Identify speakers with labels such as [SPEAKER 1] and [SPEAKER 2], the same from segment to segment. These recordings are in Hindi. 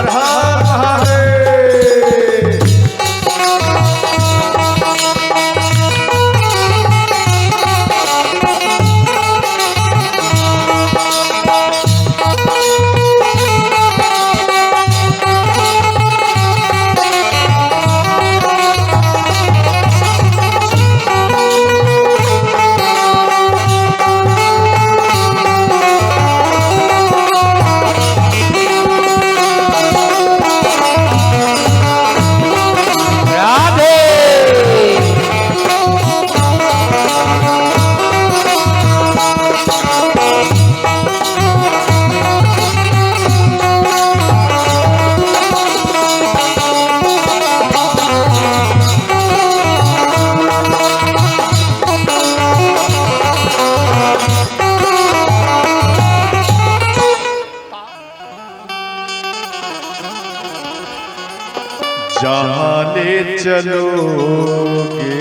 [SPEAKER 1] हर हर महादेव। जहाँ ले चलोगे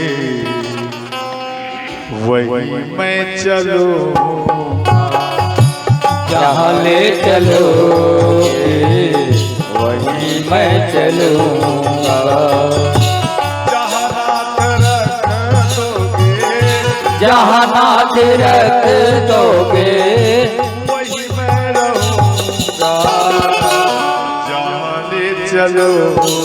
[SPEAKER 1] वही मैं चलूँगा।
[SPEAKER 2] जहाँ ले चलोगे वही मैं चलूँगा।
[SPEAKER 1] जहाँ नाथ रख दोगे
[SPEAKER 2] जहाँ नाथ रख दोगे
[SPEAKER 1] वही मैं रहूँगा। जहाँ ले चलोगे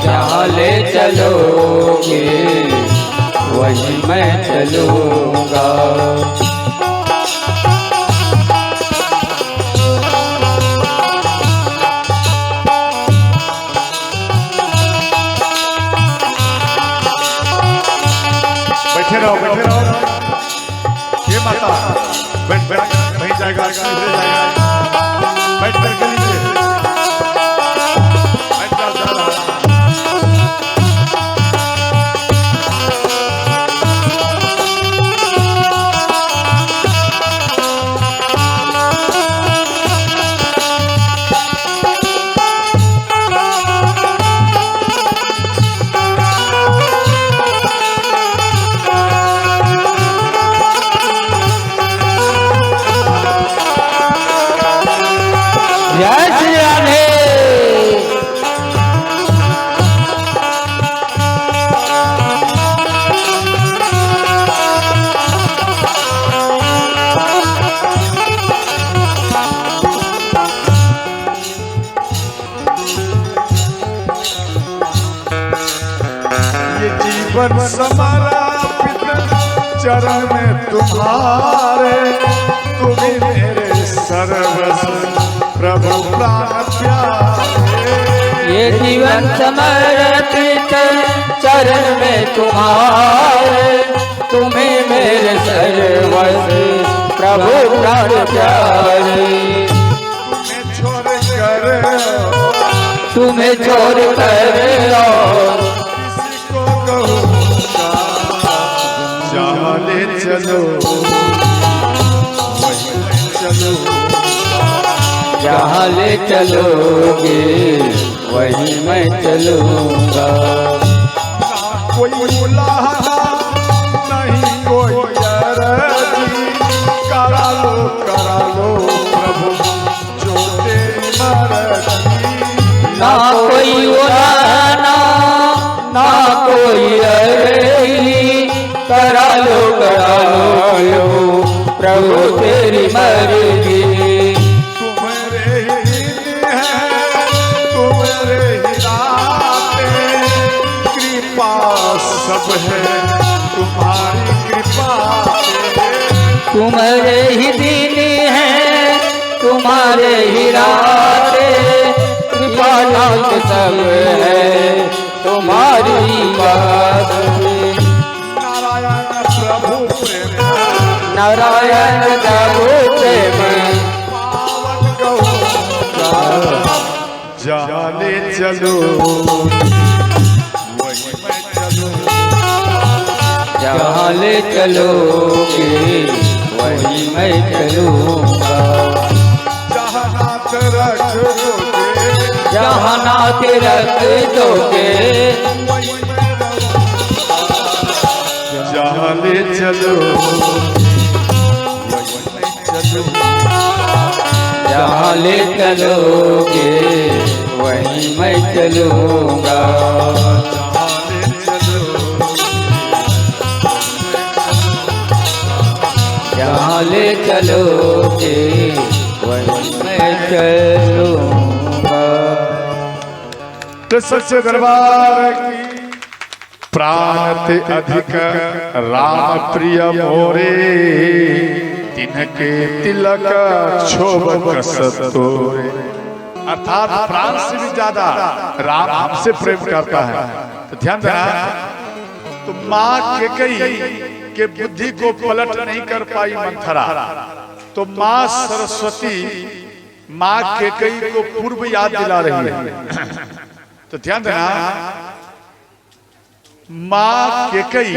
[SPEAKER 2] जहाँ ले चलोगे वही मैं चलूँगा।
[SPEAKER 1] बैठे रहो बैठे रहो। ये माता बैठ बैठ वहीं जाएगा बैठ कर के लीजिए। बैठ जाओ जा रहा।
[SPEAKER 2] जय श्री राधे।
[SPEAKER 1] ये जीवन समर्पित चरण में तुम्हारे। तुम्हें मेरे सर्वस्व प्रभु प्राण प्यारे।
[SPEAKER 2] ये जीवन समर्पित चरण में तुम्हारे। तुम्हें मेरे सर्वस्व प्रभु प्राण प्यारे।
[SPEAKER 1] तुम्हें छोड़ कर
[SPEAKER 2] तुम्हें छोड़ कर
[SPEAKER 1] किसी को कहूँगा। जहाँ ले चलो
[SPEAKER 2] जहाँ ले चलोगे वही मैं चलूँगा।
[SPEAKER 1] कोई बुलाना नहीं कोई अरजी। करा लो प्रभु जो तेरी मर्जी।
[SPEAKER 2] ना कोई बुलाना ना कोई अरजी। करा लो प्रभु तेरी मर्जी।
[SPEAKER 1] तुम्हारे ही दिन है तुम्हारे ही रातें। कृपा सब है तुम्हारी कृपा से।
[SPEAKER 2] तुम्हारे ही दिन है तुम्हारे ही रातें। कृपा नाथ सब है तुम्हारी बात।
[SPEAKER 1] नारायण प्रभु प्रेम
[SPEAKER 2] नारायण प्रभु प्रेम
[SPEAKER 1] पावन कहूँगा। जहाँ ले चलो वही मैं चलूँगा।
[SPEAKER 2] जहाँ ले चलोगे वही मैं चलूँगा।
[SPEAKER 1] जहाँ नाथ रख दोगे
[SPEAKER 2] जहाँ नाथ रख दोगे
[SPEAKER 1] वही मैं रहूँगा। जहाँ ले चलो वही मैं
[SPEAKER 2] जहाँ ले चलोगे वहीं मैं चलूँगा। जहाँ ले चलोगे वहीं मैं चलूँगा।
[SPEAKER 1] तो सच्चे दरबार की प्राण ते अधिक राम प्रिय मोरे, तिनके तिलक क्षोभ कसतोरे। अर्थात प्राण से भी ज्यादा राम हमसे प्रेम करता है। तो ध्यान देना, तो माँ केकई के बुद्धि को पलट नहीं कर पाई मंथरा, तो माँ सरस्वती माँ केकई को पूर्व याद दिला रही है। तो ध्यान देना, माँ केकई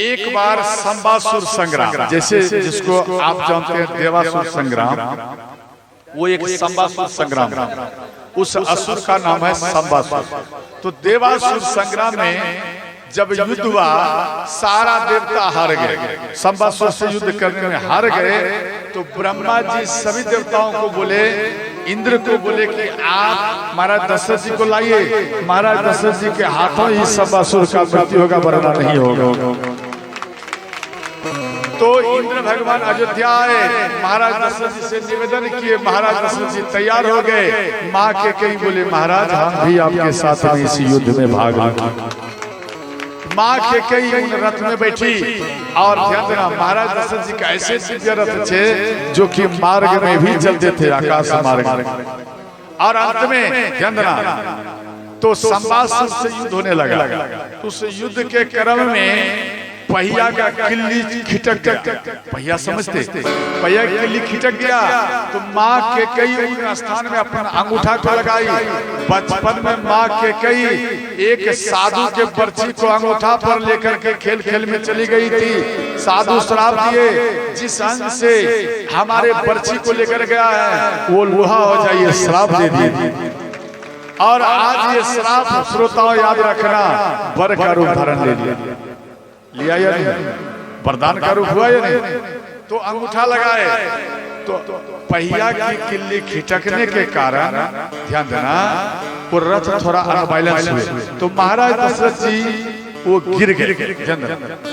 [SPEAKER 1] एक बार संबासुर संग्राम, जैसे जिसको आप जानते हैं देवासुर संग्राम, वो एक संबासुर संग्राम, उस असुर का नाम है संबासुर। तो देवासुर संग्राम में जब युद्ध हुआ, सारा देवता हार गए, संबासुर से युद्ध करने में हार गए। तो ब्रह्मा जी सभी देवताओं को बोले, इंद्र को बोले कि आप महाराज दशरथ जी को लाइए, महाराज दशरथ जी के हाथों ही संबासुर का मृत्यु होगा, वरना नहीं होगा। तो इंद्र भगवान अयोध्या आए, महाराज दशरथ जी से निवेदन किए, महाराज दशरथ जी तैयार हो गए। माँ के कई बोले, महाराज हम भी आपके साथ में इस युद्ध में भाग लेंगे। माँ के कई उन रथ में बैठी, और ध्यान देना, महाराज दशरथ जी का ऐसे दिव्य रथ थे जो कि मार्ग में भी चलते थे, आकाश मार्ग में। और अंत में ध्यान देना, तो संबासुर से युद्ध होने लगा। उस युद्ध के क्रम में पहिया का किल्ली खिटक गया। पहिया समझते, पहिया की किल्ली खिटक गया। तो माँ के कई उन स्थान में अपना अंगूठा को लगाई। बचपन में माँ के कई एक साधु के बर्छी को अंगूठा पर लेकर के खेल खेल में चली गई थी। साधु श्राप दिए, जिस अंग से हमारे बर्छी को लेकर गया है वो लोहा हो जाइए, श्राप दे दिए। और आज ये श्राप श्रोताओं याद रखना, वर का रूप धारण ले लिया या नहीं, वरदान का रूप हुआ या नहीं। तो अंगूठा लगाए, तो पहिया की किल्ली खिटकने के कारण ध्यान देना, वो रथ थोड़ा अनबैलेंस हुए। तो महाराज दशरथ जी वो गिर गए,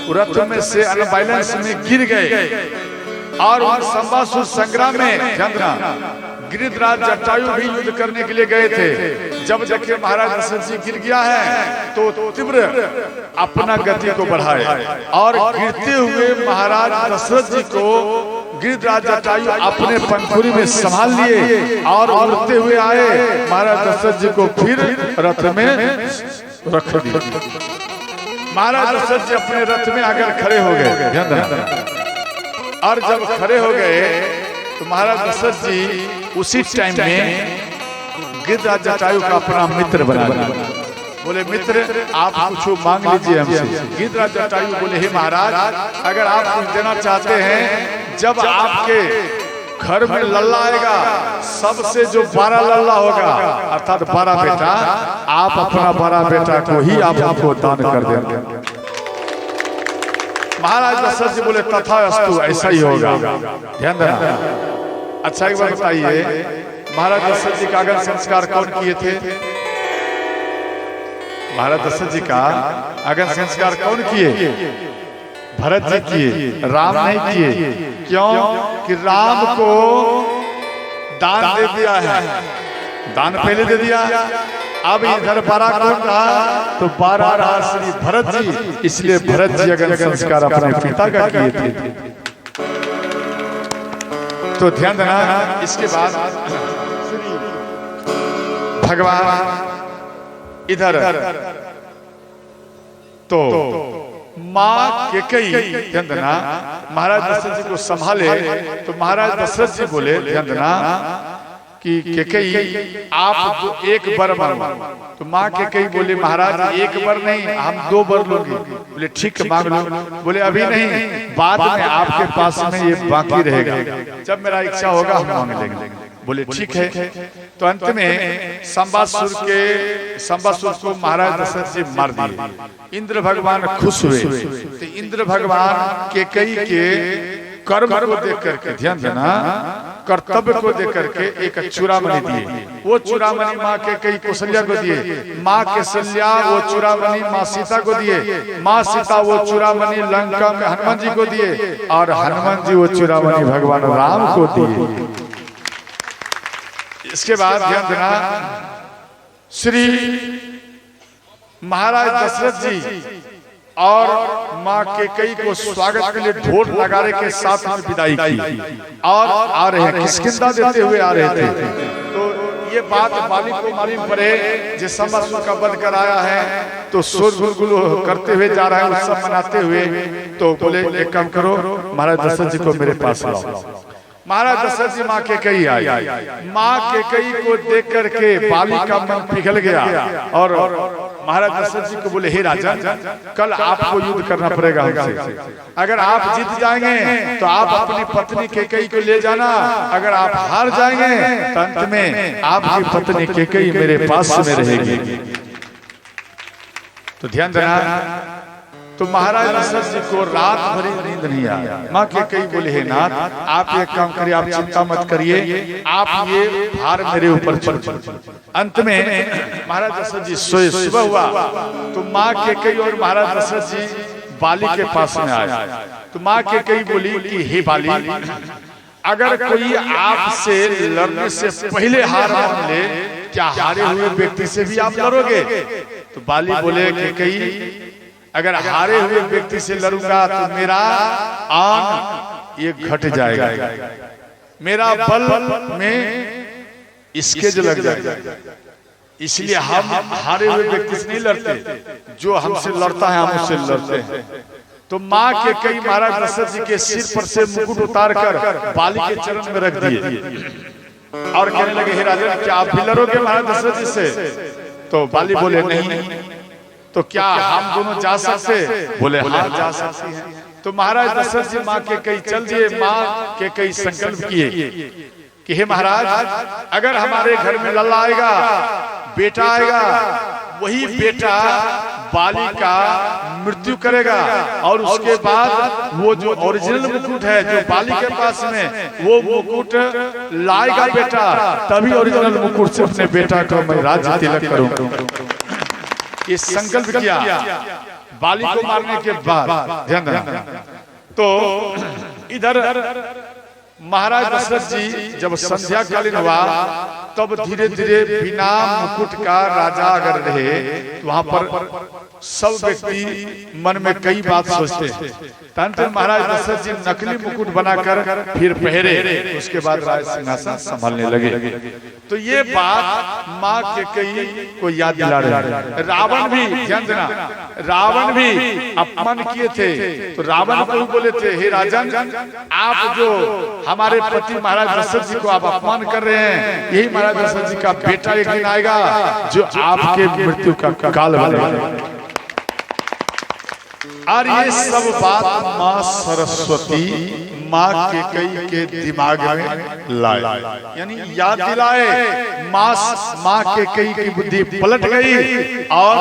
[SPEAKER 1] वो रथ में से अनबैलेंस में गिर गए। और उन संबासुर संग्राम में ध्यान देना, गिरिधराज जटायु भी युद्ध करने के लिए गए थे। जब देखे महाराज दशरथ जी गिर गया है, तो तीव्र अपना गति को बढ़ाए, और गिरते हुए महाराज दशरथ जी को गिरिधराज जटायु अपने पंखुड़ी में संभाल लिए और उड़ते हुए आए। महाराज दशरथ जी को फिर रथ में रख दिया। महाराज दशरथ जी अपने रथ में आकर खड़े हो गए, ध्यान देना। और जब खड़े हो गए तो महाराज दशरथ जी उसी टाइम में गिरिधराज जटायु का अपना मित्र बना लिया। बोले, मित्र आप कुछ मांग लीजिए हमसे। गिरिधराज जटायु बोले, हे महाराज, अगर आप कुछ देना चाहते हैं, जब आपके घर में लल्ला आएगा, सबसे जो 12 लल्ला होगा, अर्थात 12 बेटा, आप अपना 12 बेटा को ही आप हमको दान कर देंगे। महाराज दशरथ जी बोले, तथास्तु, ऐसा ही होगा। ध्यान देना। अच्छा एक बात बताइए, महाराज दशरथ जी का अगन संस्कार कौन किए थे? महाराज दशरथ जी का अगन संस्कार कौन किए? भरत जी किए, राम नहीं किए। क्यों? कि राम को दान दे दिया है, दान पहले दे दिया। अब इधर 12 कौन रहा? तो 12 रहा श्री भरत जी। इसलिए भरत जी अगन संस्कार अपने पिता का किए थे। तो ध्यान देना, इसके बाद भगवान इधर तो माँ केकई, ध्यान देना, महाराज दशरथ जी को संभाले। तो महाराज दशरथ जी बोले, ध्यान देना, कि केकई आप एक वर मांगो। तो माँ केकई बोले, महाराज एक वर नहीं, हम 2 वर लोगे। बोले, ठीक है मांग लो। बोले, अभी नहीं, बाद में आपके पास में ये बाकी रहेगा, जब मेरा इच्छा होगा हम मांग लेंगे। बोले, ठीक है। तो अंत में संबासुर को महाराज दशरथ जी मार दिए। इंद्र भगवान खुश हुए। तो इंद्र भगवान केकई के कर्म को देख करके, ध्यान देना, कर्तव्य को देख करके एक चूड़ामणि दिए। वो चूड़ामणि माँ के कई कौशल्या को दिए, माँ कौशल्या वो चूड़ामणि माँ सीता को दिए, माँ सीता वो चूड़ामणि लंका में हनुमान जी को दिए, और हनुमान जी वो चूड़ामणि भगवान राम को दिए। इसके बाद ध्यान देना, श्री महाराज दशरथ जी और माँ केकई को स्वागत के लिए ढोल नगाड़े के साथ में विदाई की और आ रहे हैं, किष्किंधा देते हुए आ रहे थे। तो ये बात बाली को मालूम पड़े, जिस समय का वध कराया है तो शोर गुलगुल करते हुए जा रहा है, उत्सव मनाते हुए। तो बोले एक काम करो, महाराज दशरथ जी को मेरे पास लाओ। महाराज दशरथ जी माँ केकई आई। माँ केकई को देख करके बाली का मन पिघल गया और महाराज दशरथ जी को बोले, हे राजा, कल आपको युद्ध करना पड़ेगा हमसे। अगर आप जीत जाएंगे तो आप अपनी पत्नी केकई को ले जाना, अगर आप हार जाएंगे तो अंत में आपकी पत्नी केकई मेरे पास में रहेगी। तो ध्यान देना, तो महाराज दशरथ जी को रात भरी नींद नहीं आया। माँ केकई बोले, हे नाथ, आप एक काम करिए, आप चिंता मत करिए, आप ये भार मेरे ऊपर छोड़। अंत में महाराज दशरथ जी सोए। सुबह हुआ तो माँ केकई और महाराज दशरथ जी बाली के पास में आए। तो माँ केकई बोली कि हे बाली, अगर कोई आपसे लड़ने से पहले हार मान ले, क्या हारे हुए व्यक्ति से भी आप लड़ोगे? तो बाली बोले, केकई, अगर हारे हुए व्यक्ति से लड़ूंगा तो मेरा आन ये घट जाएगा, मेरा बल में इसके जो लग जाएगा, इसलिए हम हारे हुए व्यक्ति से नहीं लड़ते, जो हमसे लड़ता है हम उससे लड़ते हैं। तो माँ केकई महाराज दशरथ जी के सिर पर से मुकुट उतार कर बाली के चरण में रख दिए और कहने लगे, हे राजा, क्या आप भी लड़ोगे महाराज दशरथ जी से? तो बाली बोले, नहीं। तो क्या हम दोनों जा सकते? बोले, हाँ जा सकते हैं। तो महाराज दशरथ जी माँ केकई चल दिए। माँ केकई संकल्प किए कि हे महाराज, अगर हमारे घर में लल्ला आएगा, बेटा आएगा, वही बेटा बाली का मृत्यु करेगा और उसके बाद वो जो ओरिजिनल मुकुट है जो बाली के पास में, वो मुकुट लाएगा बेटा, तभी ओरिजिनल मुकुट से अपने बेटा को मैं राज्य तिलक करूंगा। ये संकल्प किया बाली को मारने के बाद। ध्यान देना, तो इधर महाराज दशरथ जी जब संध्या कालीन हुआ, तब धीरे धीरे बिना मुकुट का राजा अगर रहे तो वहां पर सब व्यक्ति मन में कई बात सोचते हैं। तंत्र महाराज दशरथ जी नकली मुकुट बनाकर फिर पहरे, उसके बाद राज सिंहासन संभालने लगे। तो ये बात माँ केकई को याद दिला रहे। रावण भी, ध्यान देना, रावण भी अपमान किए थे। तो रावण को बोले थे, हे राजन, आप जो हमारे पति महाराज दशरथ जी को आप अपमान कर रहे हैं, यही महाराज दशरथ जी का बेटा एक दिन आएगा जो आपके मृत्यु का काल बनेगा। और ये सब बात माँ सरस्वती माँ केकई के दिमाग में लाए, यानी याद दिलाए। माँ केकई की बुद्धि पलट गई और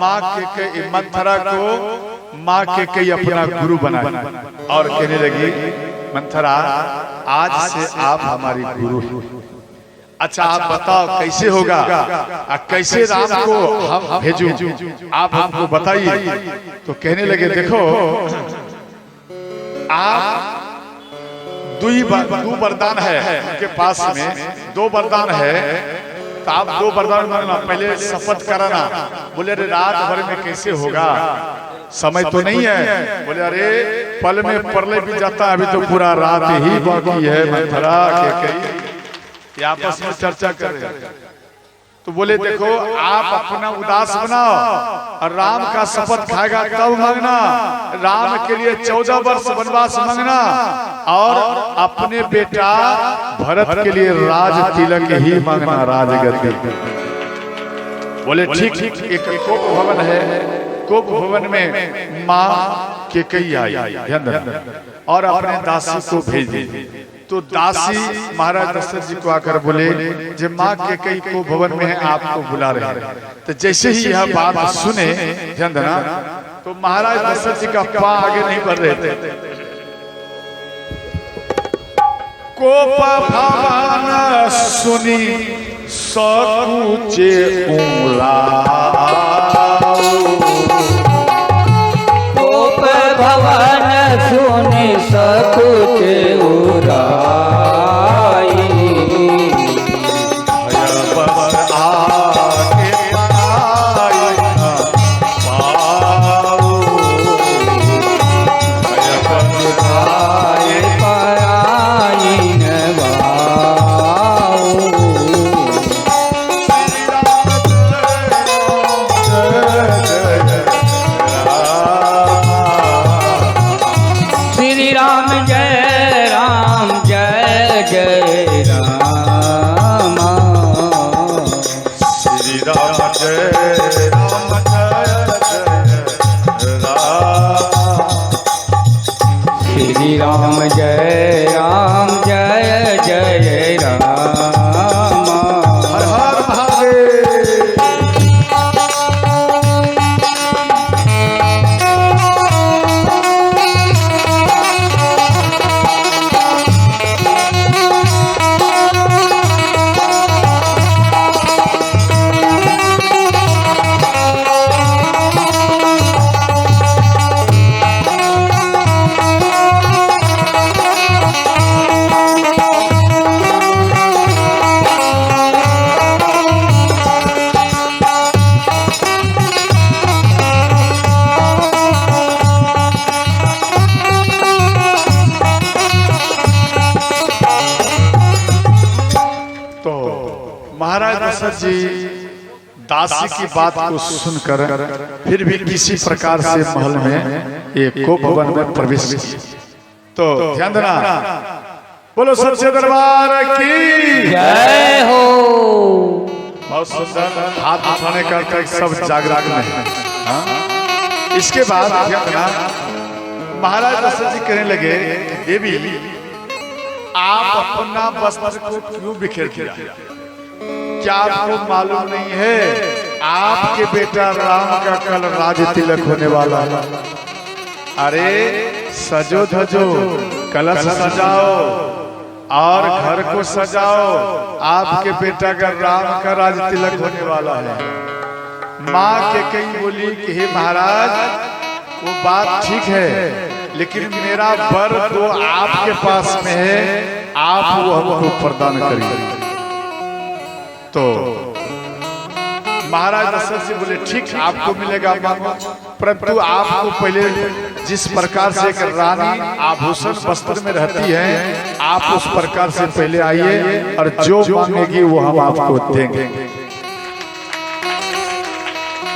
[SPEAKER 1] माँ केकई मंथरा को माँ केकई अपना गुरु बनाया और कहने लगी, मंथरा, आज से आप हमारी गुरु हैं। अच्छा आप बताओ कैसे होगा, कैसे राम को हम भेजूं, आप हमको बताइए। तो कहने लगे, देखो आप दो वरदान है उनके पास में, 2 वरदान है, तो आप 2 वरदान मांगना, पहले शपथ कराना। बोले, अरे रात भर में कैसे होगा, समय तो नहीं है। बोले, अरे पल में परले भी जाता है, अभी तो पूरा रात ही बाकी है। मंथरा केकई ये आपस में चर्चा कर रहे हैं। तो बोले, देखो आप अपना उदास बनाओ और राम का शपथ खाएगा तब मांगना। राम के लिए 14 वर्ष वनवास मांगना और अपने बेटा भरत के लिए राज तिलक ही मांगना, राजगद्दी। बोले, ठीक। एक कोप भवन है, कोप भवन में माँ केकई आई, ध्यान देना, और अपने दासी को भेज दी। तो दासी महाराज दशरथ जी को आकर बोले, जब माँ केकई को भवन में है, आपको बुला रहे हैं। तो जैसे ही यह बात सुने, ध्यान देना, तो महाराज दशरथ जी का पांव आगे नहीं बढ़ रहे थे। कोप भवन सुनी सकुचे
[SPEAKER 2] कोप भवन सुनि सकुचे उराई
[SPEAKER 1] बस आगे पाई न पाओ
[SPEAKER 2] आए पराई न बाऊ श्री राम जय राम जय जय राम
[SPEAKER 1] श्री राम जय राम जय राम
[SPEAKER 2] श्री राम जय राम जय जय राम
[SPEAKER 1] हर हर महादेव। महाराज दशरथ जी दासी की बात को सुनकर फिर भी किसी प्रकार से महल में एक को भवन में प्रवेश किए। तो ध्यान देना, बोलो सच्चे दरबार की
[SPEAKER 2] जय हो।
[SPEAKER 1] बहुत सुंदर हाथ उठाने का सब जागरण में है। हाँ? इसके बाद ध्यान देना, महाराज दशरथ जी कहने लगे देवी आप अपना वस्त्र को क्यों बिखेर दिया? क्या आपको मालूम नहीं है आपके बेटा राम का कल राज तिलक होने वाला है? अरे सजो धजो, कलश सजाओ और घर को सजाओ, आपके बेटा का राम का राज तिलक होने वाला है। माँ के कई बोली कि हे महाराज वो बात ठीक है, लेकिन मेरा वर तो आपके पास में है, आप वो हमको प्रदान करिए। तो महाराज दशरथ जी बोले ठीक आपको मिलेगा मांगो, परंतु आपको पहले जिस प्रकार से एक रानी आभूषण वस्त्र में रहती है आप उस प्रकार से पहले आइए और जो मांगेगी वो हम आपको देंगे।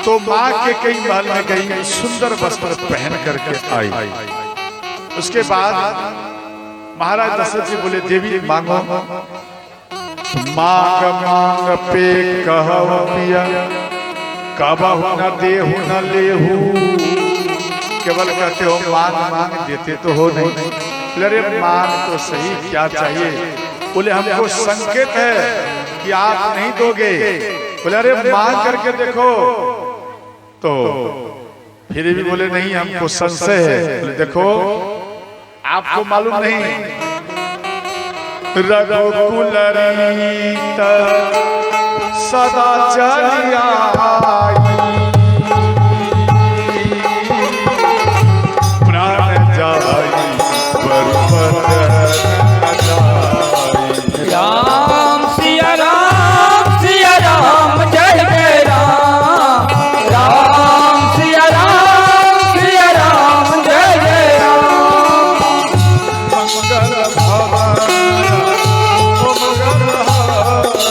[SPEAKER 1] तो माँ के कई महल में गई, सुंदर वस्त्र पहन करके आई। उसके बाद महाराज दशरथ जी बोले देवी मांगो। मांग मांग पे कहव पिया, कबहु न देहु न लेहु। केवल कहते हो मांग मांग, देते तो हो नहीं। अरे मांग तो सही, क्या चाहिए? बोले हमको संकेत है कि आप नहीं दोगे। बोले अरे मांग करके देखो। तो फिर भी बोले नहीं हमको संशय है। बोले देखो आपको मालूम नहीं, रघुकुल रीत सदा चली आई, प्राण जाई बरपत न जाई।
[SPEAKER 2] राम सिया राम जय जय राम, राम सिया राम जय जय राम।
[SPEAKER 1] मंगल भवन मंगल हरि,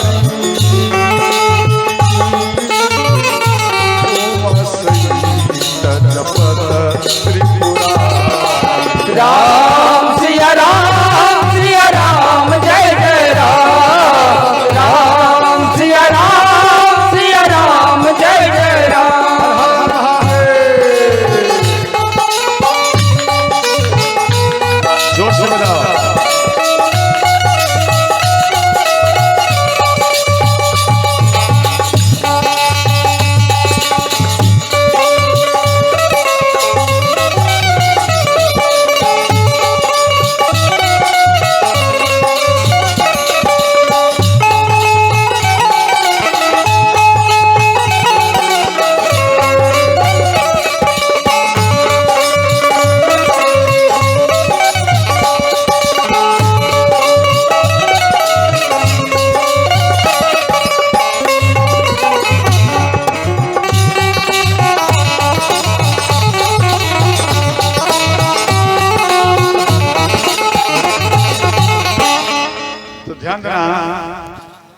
[SPEAKER 1] ध्यान देना,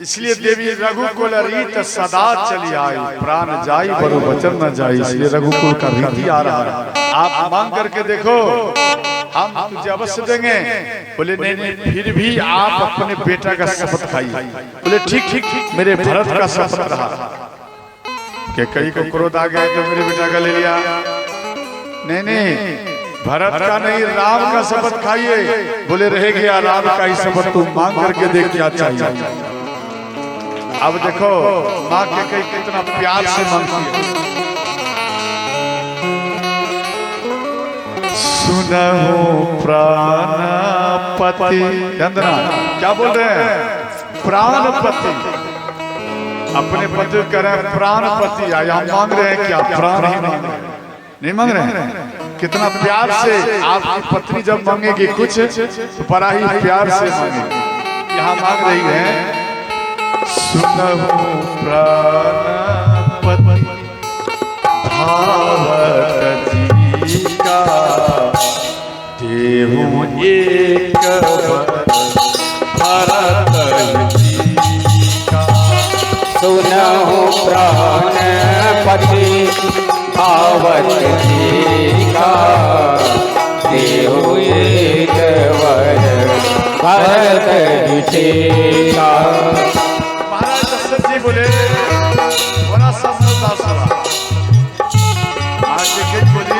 [SPEAKER 1] इसलिए देवी रघुकुल रीत सदा चली आई, प्राण जाई बरु वचन न जाई, इसलिए रघुकुल का रीति आ रहा है। आप मांग करके देखो, हम तुझे अवश्य देंगे। बोले नहीं नहीं, फिर भी आप अपने बेटा का शपथ खाइए। बोले ठीक ठीक, मेरे भरत का शपथ रहा। कि कई को क्रोध आ गया तो मेरे बेटा का ले लिया। नहीं नहीं, भरत का नहीं, राम का शपथ खाइए। बोले रह गया राम का ही शपथ, तू मांग करके देख क्या चाहिए। अब देखो माँ के कई कितना प्यार से मांगती है। सुनहु प्राणपति, चंद्रा क्या बोल रहे हैं? प्राणपति, अपने पति करें प्राणपति। यहाँ मांग रहे हैं क्या? प्राण ही मांग रहे हैं, नहीं मांग रहे हैं। कितना प्यार से आपकी पत्नी जब मांगेगी कुछ तो बड़ा ही प्यार से मांगेगी। यहाँ मांग रही है सुनहु प्राणपति भारत जी का, देहु एक भारत जी का।
[SPEAKER 2] सुनहु प्राणपति आवत जी का, देहु एक वर भरत जी का।
[SPEAKER 1] महाराज दशरथ जी बोले बड़ा समझदार हुआ। आगे के बोली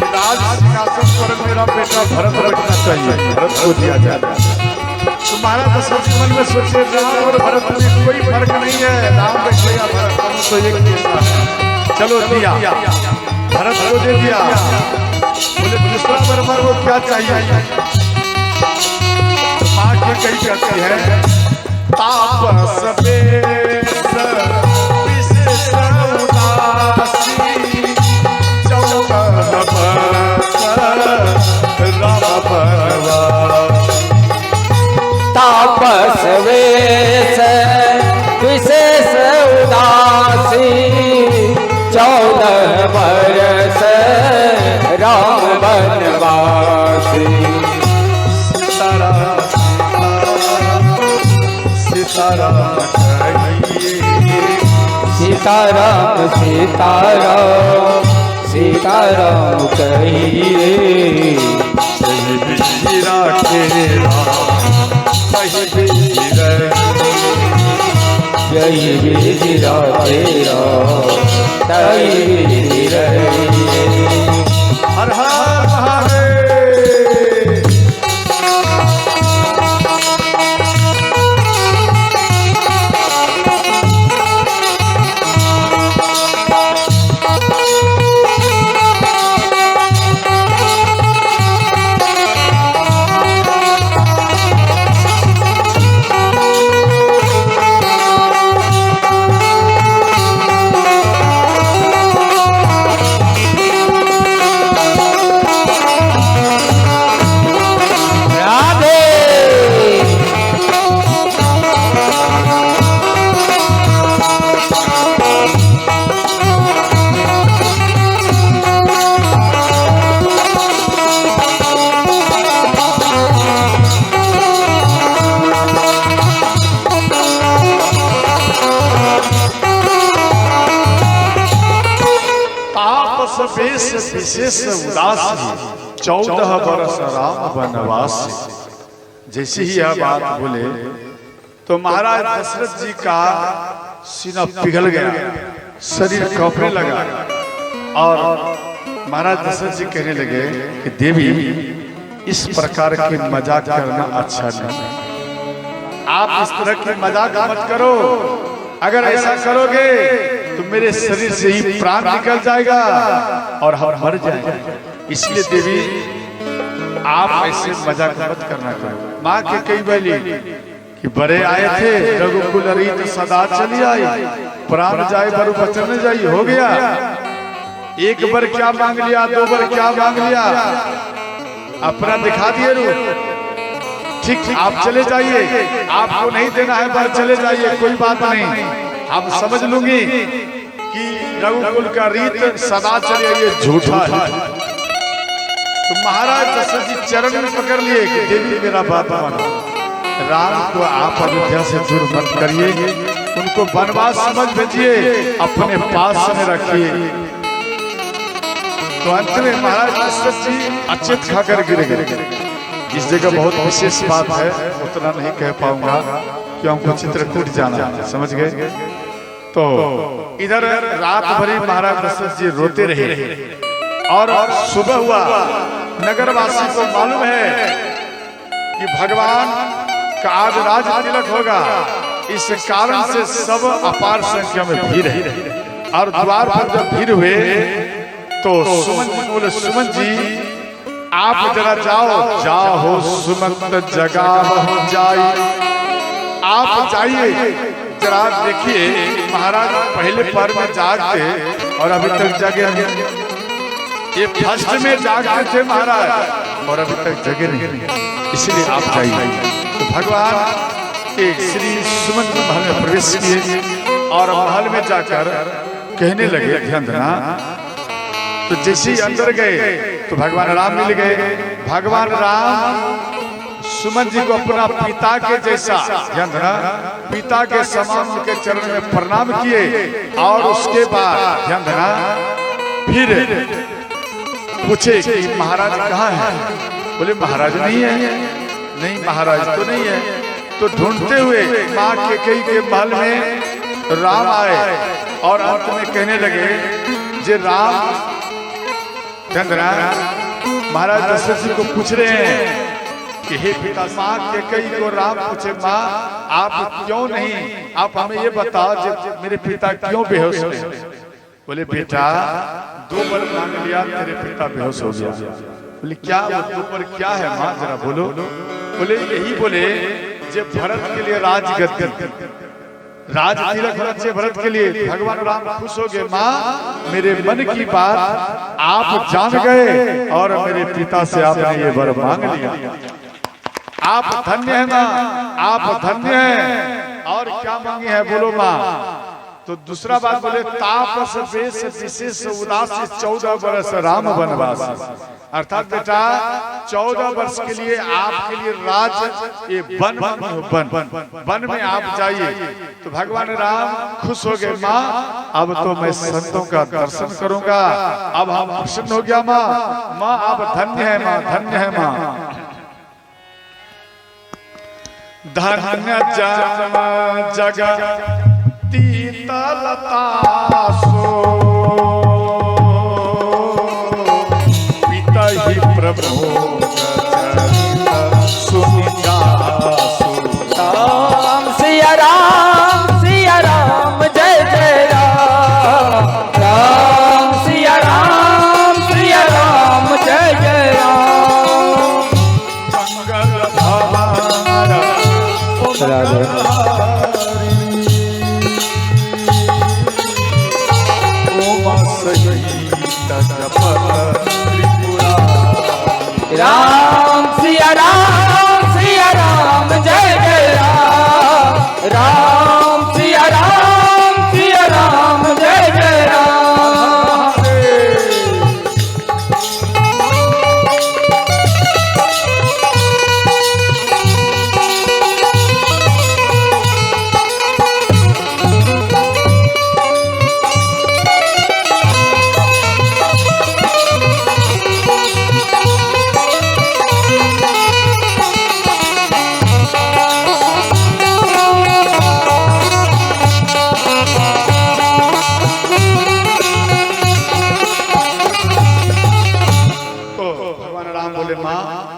[SPEAKER 1] राज सिंहासन पर मेरा बेटा भरत बैठना चाहिए, भरत को दिया जाए। तो महाराज दशरथ जी मन में सोचे राम और भरत में कोई फर्क नहीं है, राम बैठे या भरत तो एक जैसा है। चलो दिया, भरत को दे दिया। बोले दूसरा बरबर वो क्या चाहिए? तो माँ के कई कहती है तापस बेश विशेष उदासी, 14 बरस राम बनवासी।
[SPEAKER 2] तापस वेश विशेष उदासी, 14 बरस राम बनवासी।
[SPEAKER 1] सीताराम
[SPEAKER 2] सीताराम सीताराम सीताराम कहिए।
[SPEAKER 1] कहीं बीरा तेरा कहीं बीरा,
[SPEAKER 2] जय बीरा तेरा कहीं बीरा।
[SPEAKER 1] हर हर महादेव। विशेष उदासी, 14 बरस राम बनवासी। जैसे ही यह बात बोले तो महाराज दशरथ जी का सीना पिघल गया, शरीर कांपने लगा। और महाराज दशरथ जी कहने लगे कि देवी इस प्रकार के मजाक करना अच्छा नहीं। आप इस तरह की मजाक मत करो। अगर ऐसा करोगे तो मेरे शरीर से ही प्राण निकल जाएगा और हम मर जाएंगे। इसलिए देवी आप ऐसे मजाक मत करना करो। माँ के कई बोली कि बड़े आए थे रघुकुल रीत सदा चली आई, प्राण जाए बरु वचन न जाई। हो गया, एक बार क्या मांग लिया, 2 बार क्या मांग लिया, अपना दिखा दिए रूप। ठीक, आप चले जाइए, आपको नहीं देना है पर चले जाइए, कोई बात नहीं, हम समझ लूंगी कि रघुकुल का रीत सदा चले, ये झूठा है। तो महाराज दशरथ जी चरण में पकड़ लिए कि देवी मेरा बात मानो। राम को आप अयोध्या से दूर मत करिए, उनको वनवास समझ भेजिए, अपने पास में रखिए। तो अंत में महाराज दशरथ जी अच्युत खाकर गिर गए। इस जगह बहुत विशेष बात है, उतना नहीं कह पाऊंगा कि हमको चित्रकूट जाना है, समझ गए। तो इधर रात भरी महाराज दशरथ जी रोते रहे और सुबह हुआ। नगरवासी को मालूम है कि भगवान का आज राज तिलक होगा, इस कारण से सब अपार संख्या में भीड़ है। और द्वार पर जब भीड़ हुए तो सुमन जी बोले, सुमन जी आप जरा जाओ। जाओ सुमंत जगह जाई, आप जाइए जरा देखिए महाराज पहले पर में जागते और अभी तक जगे नहीं। ये फर्स्ट में जागते थे महाराज और अभी तक जगे नहीं, इसलिए आप जाइए। तो भगवान एक श्री सुमन महल में प्रवेश किए और महल में जाकर कहने लगे, ध्यान देना। तो जैसे ही अंदर गए तो भगवान राम मिल गए। भगवान राम सुमन जी को अपना पिता के जैसा, ध्यान देना, पिता के समान उनके चरण में प्रणाम किए और उसके बाद ध्यान देना फिर पूछे कि महाराज कहाँ हैं? बोले महाराज नहीं है। नहीं महाराज तो नहीं है। तो ढूंढते हुए माँ कैकेयी के महल में राम आए और अंत में कहने लगे, जे राम, ध्यान देना, महाराज दशरथ जी को पूछ रहे हैं कि हे पिता। माँ कैकेयी को राम पूछे, माँ आप क्यों नहीं, आप हमें ये बताओ जब मेरे पिता क्यों बेहोश हुए? बोले बेटा 2 वर मांग लिया, तेरे पिता बेहोश हो गया। बोले क्या वो 2 वर क्या है माँ, जरा बोलो। बोले यही बोले जे भरत के लिए राजगद्दी, राज तिलक होना चाहिए भरत के लिए। भगवान राम खुश हो गए, माँ मेरे मन की बात आप जान गए और मेरे पिता से आपने ये वर मांग लिया। आप धन्य है माँ, आप धन्य हैं। और क्या मांगी है बोलो माँ। तो दूसरा बात बोले, तापस वेश विशेष उदासी 14 वर्ष राम वनवास। अर्थात बेटा 14 वर्ष के लिए आपके लिए राज ये वन में आप जाइए। तो भगवान राम खुश हो गए, माँ अब तो मैं संतों का दर्शन करूंगा, अब हम प्रसन्न हो गया माँ। माँ आप धन्य है माँ, धन्य है माँ। धन्य जन्म जगती तलता सो, पिता ही प्रभु सुनिता
[SPEAKER 2] राम सिया राम जय जय राम। राम सिया राम जय जय राम।
[SPEAKER 1] मंगल भारा
[SPEAKER 2] राम सिया राम जय जय राम। राम सिया राम जय जय राम।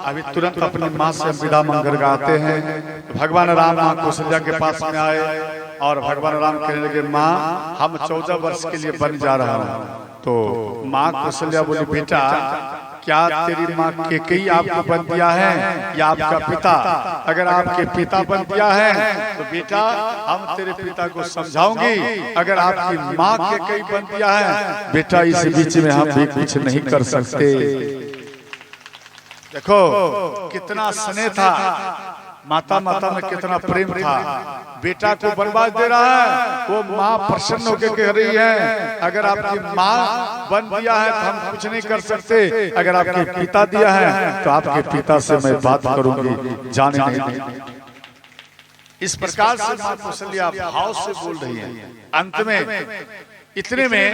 [SPEAKER 1] अभी तुरंत अपनी माँ से विदा मंगल गाते हैं। भगवान राम माँ कौशल्या के पास में आए और भगवान राम कहने लगे, माँ हम 14 वर्ष के लिए बन जा रहा हूँ। तो माँ कौशल्या बोली, बेटा क्या तेरी माँ कैकेयी आपको बन दिया है या आपका पिता? अगर आपके पिता बन दिया है तो बेटा हम तेरे पिता को समझाऊंगी। अगर आपकी माँ कैकेयी बन दिया है बेटा, इस बीच में हम भी कुछ नहीं कर सकते। देखो कितना स्नेह था, माता में कितना प्रेम था। बेटा को बर्बाद दे रहा है, वो माँ प्रसन्न होकर कह रही है अगर आपकी माँ बन दिया है तो हम कुछ नहीं कर सकते, अगर आपके पिता दिया है तो आपके पिता से मैं बात करूंगी, जाने नहीं। इस प्रकार से मां कौशल्या भाव से बोल रही है। अंत में इतने में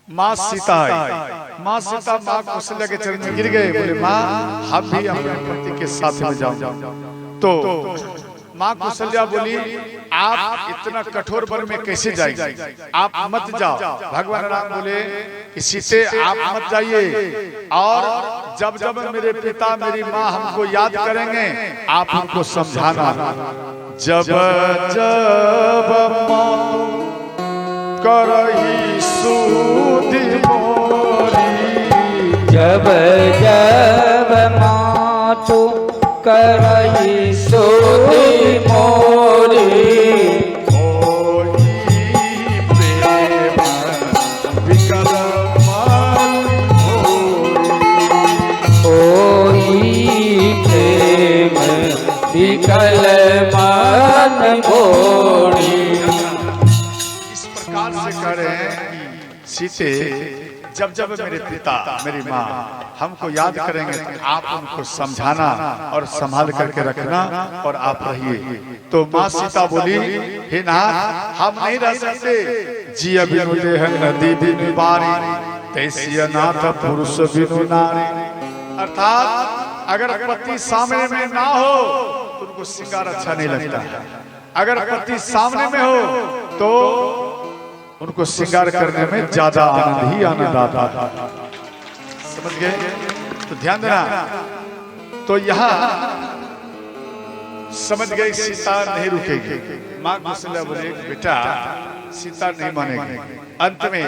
[SPEAKER 1] मां सीता आई। मां सीता मां कौशल्या के चरण में गिर गए, बोले मां हम भी अपने पति के साथ में जाऊं। तो मां कौशल्या बोली आप इतना कठोर वन में कैसे जाएंगे, आप मत जाओ। भगवान राम बोले कि सीते आप मत जाइए, और जब जब मेरे पिता मेरी माँ हमको याद करेंगे आप उनको समझाना। जब जब करही सुधि मोरी,
[SPEAKER 2] जब जब मातु करही सुधि मोरी, विकल मन घोड़ी।
[SPEAKER 1] इस प्रकार से कह रहे हैं कि सीते जब जब मेरे पिता मेरी माँ हमको याद करेंगे तो आप उनको समझाना और संभाल करके रखना और आप रहिए। तो माँ सीता बोली हे नाथ हम नहीं रह सकते, जिया बिनु देह नदी बिनु बारी, तैसिया नाथ पुरुष बिनु नारी। अर्थात अगर पति सामने में ना हो तो उनको श्रृंगार अच्छा नहीं लगता, अगर पति सामने में हो तो उनको श्रृंगार करने में ज्यादा आनंद ही आनंद आता है। समझ गए? तो ध्यान देना। तो यहाँ समझ गए सीता नहीं रुकेगी। माँ कौशल्या बोले बेटा सीता नहीं मानेगी। अंत में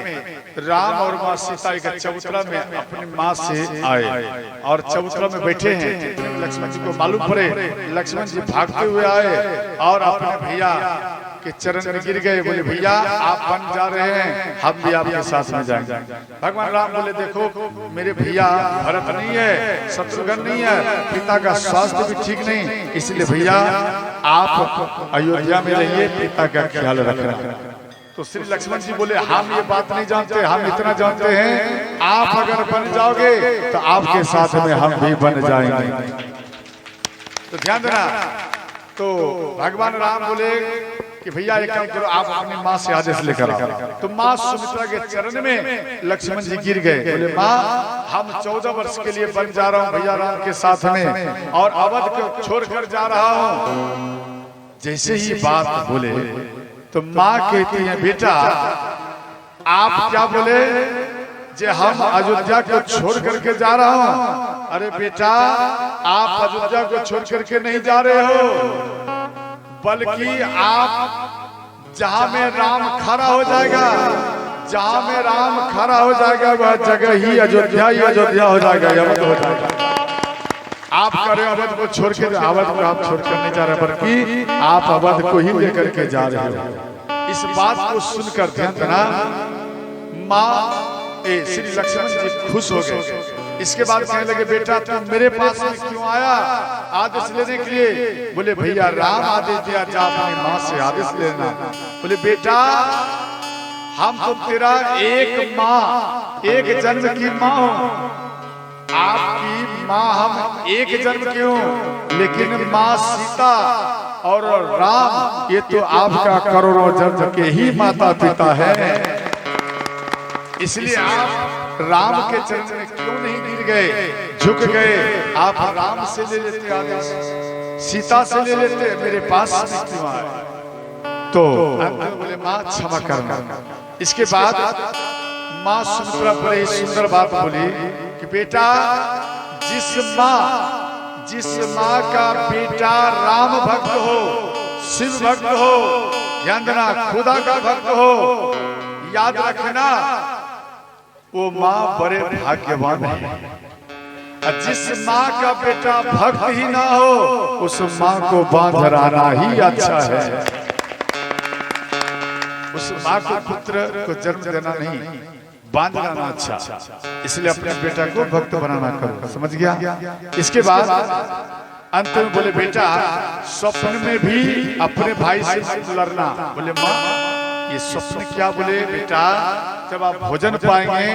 [SPEAKER 1] राम और माँ सीता एक चबूतरा में अपनी माँ से आए और चबूतरा में बैठे हैं। लक्ष्मण जी को मालूम पड़े, लक्ष्मण जी भागते हुए आए और अपने भैया के चरण में गिर गए। बोले भैया आप बन जा रहे हैं, हम भी आपके साथ में जाएंगे। भगवान राम बोले देखो मेरे भैया भरत नहीं है, शत्रुघ्न नहीं है, पिता का स्वास्थ्य भी ठीक नहीं, इसलिए भैया आप अयोध्या में रहिए, पिता का ख्याल रखना। तो श्री लक्ष्मण जी बोले हम ये बात नहीं जानते, हम इतना जानते हैं आप अगर बन जाओगे तो आपके साथ में हम भी बन जाएंगे। तो ध्यान देना। तो भगवान राम बोले कि भैया एक काम करो आप अपनी माँ से आदेश लेकर आओ। तो माँ सुमित्रा के चरण में लक्ष्मण जी गिर गए। बोले माँ हम 14 वर्ष के लिए बन जा रहा हूँ भैया राम के साथ में और अवध को छोड़कर जा रहा हूँ। जैसे ही बात बोले तो माँ कहती है बेटा आप क्या बोले जे हम अयोध्या को छोड़ करके जा रहा हूँ। अरे बेटा आप अयोध्या को छोड़ करके नहीं जा रहे हो, बल्कि आप जहां में राम खड़ा हो जाएगा, जहां में राम खड़ा हो जाएगा वह जगह ही अयोध्या हो जाएगा, अवध हो जाएगा। आप करें अवध को छोड़ के, अवध को आप छोड़कर नहीं जा रहे बल्कि आप अवध को ही लेकर के जा रहे हो। इस बात को सुनकर ध्यान देना माँ श्री लक्ष्मण जी खुश हो गए। इसके बाद कहने लगे बेटा तुम मेरे पास में क्यों आया आदेश लेने के लिए। बोले भैया राम आदेश दिया जा अपनी माँ से आदेश लेना। बोले बेटा हम तो तेरा एक माँ एक जन्म की माँ हो, आपकी माँ हम एक जन्म के हो, लेकिन माँ सीता और राम ये तो आपका करोड़ों जन्म के ही माता पिता है, इसलिए आप राम के चरण में क्यों नहीं गिर गए, झुक गए। आप राम से ले लेते आदेश, सीता से ले लेते, मेरे पास क्यों आए। तो बोले माँ क्षमा करना। इसके बाद माँ सुमित्रा बड़ी सुंदर बात बोली कि बेटा जिस माँ का बेटा राम भक्त हो, शिव भक्त हो, ध्यान देना खुदा का भक्त हो, याद रखना वो माँ बड़े भाग्यवान है। जिस माँ का बेटा भक्त ही ना हो उस माँ को बांध रहना ही अच्छा है। उस माँ को पुत्र को जन्म देना नहीं, बांध रहना अच्छा, इसलिए अपने बेटा को भक्त बनाना करो। समझ गया? इसके बाद अंत में बोले बेटा स्वप्न में भी अपने भाई से लड़ना। बोले माँ ये स्वप्न क्या। बोले बेटा जब आप भोजन पाएंगे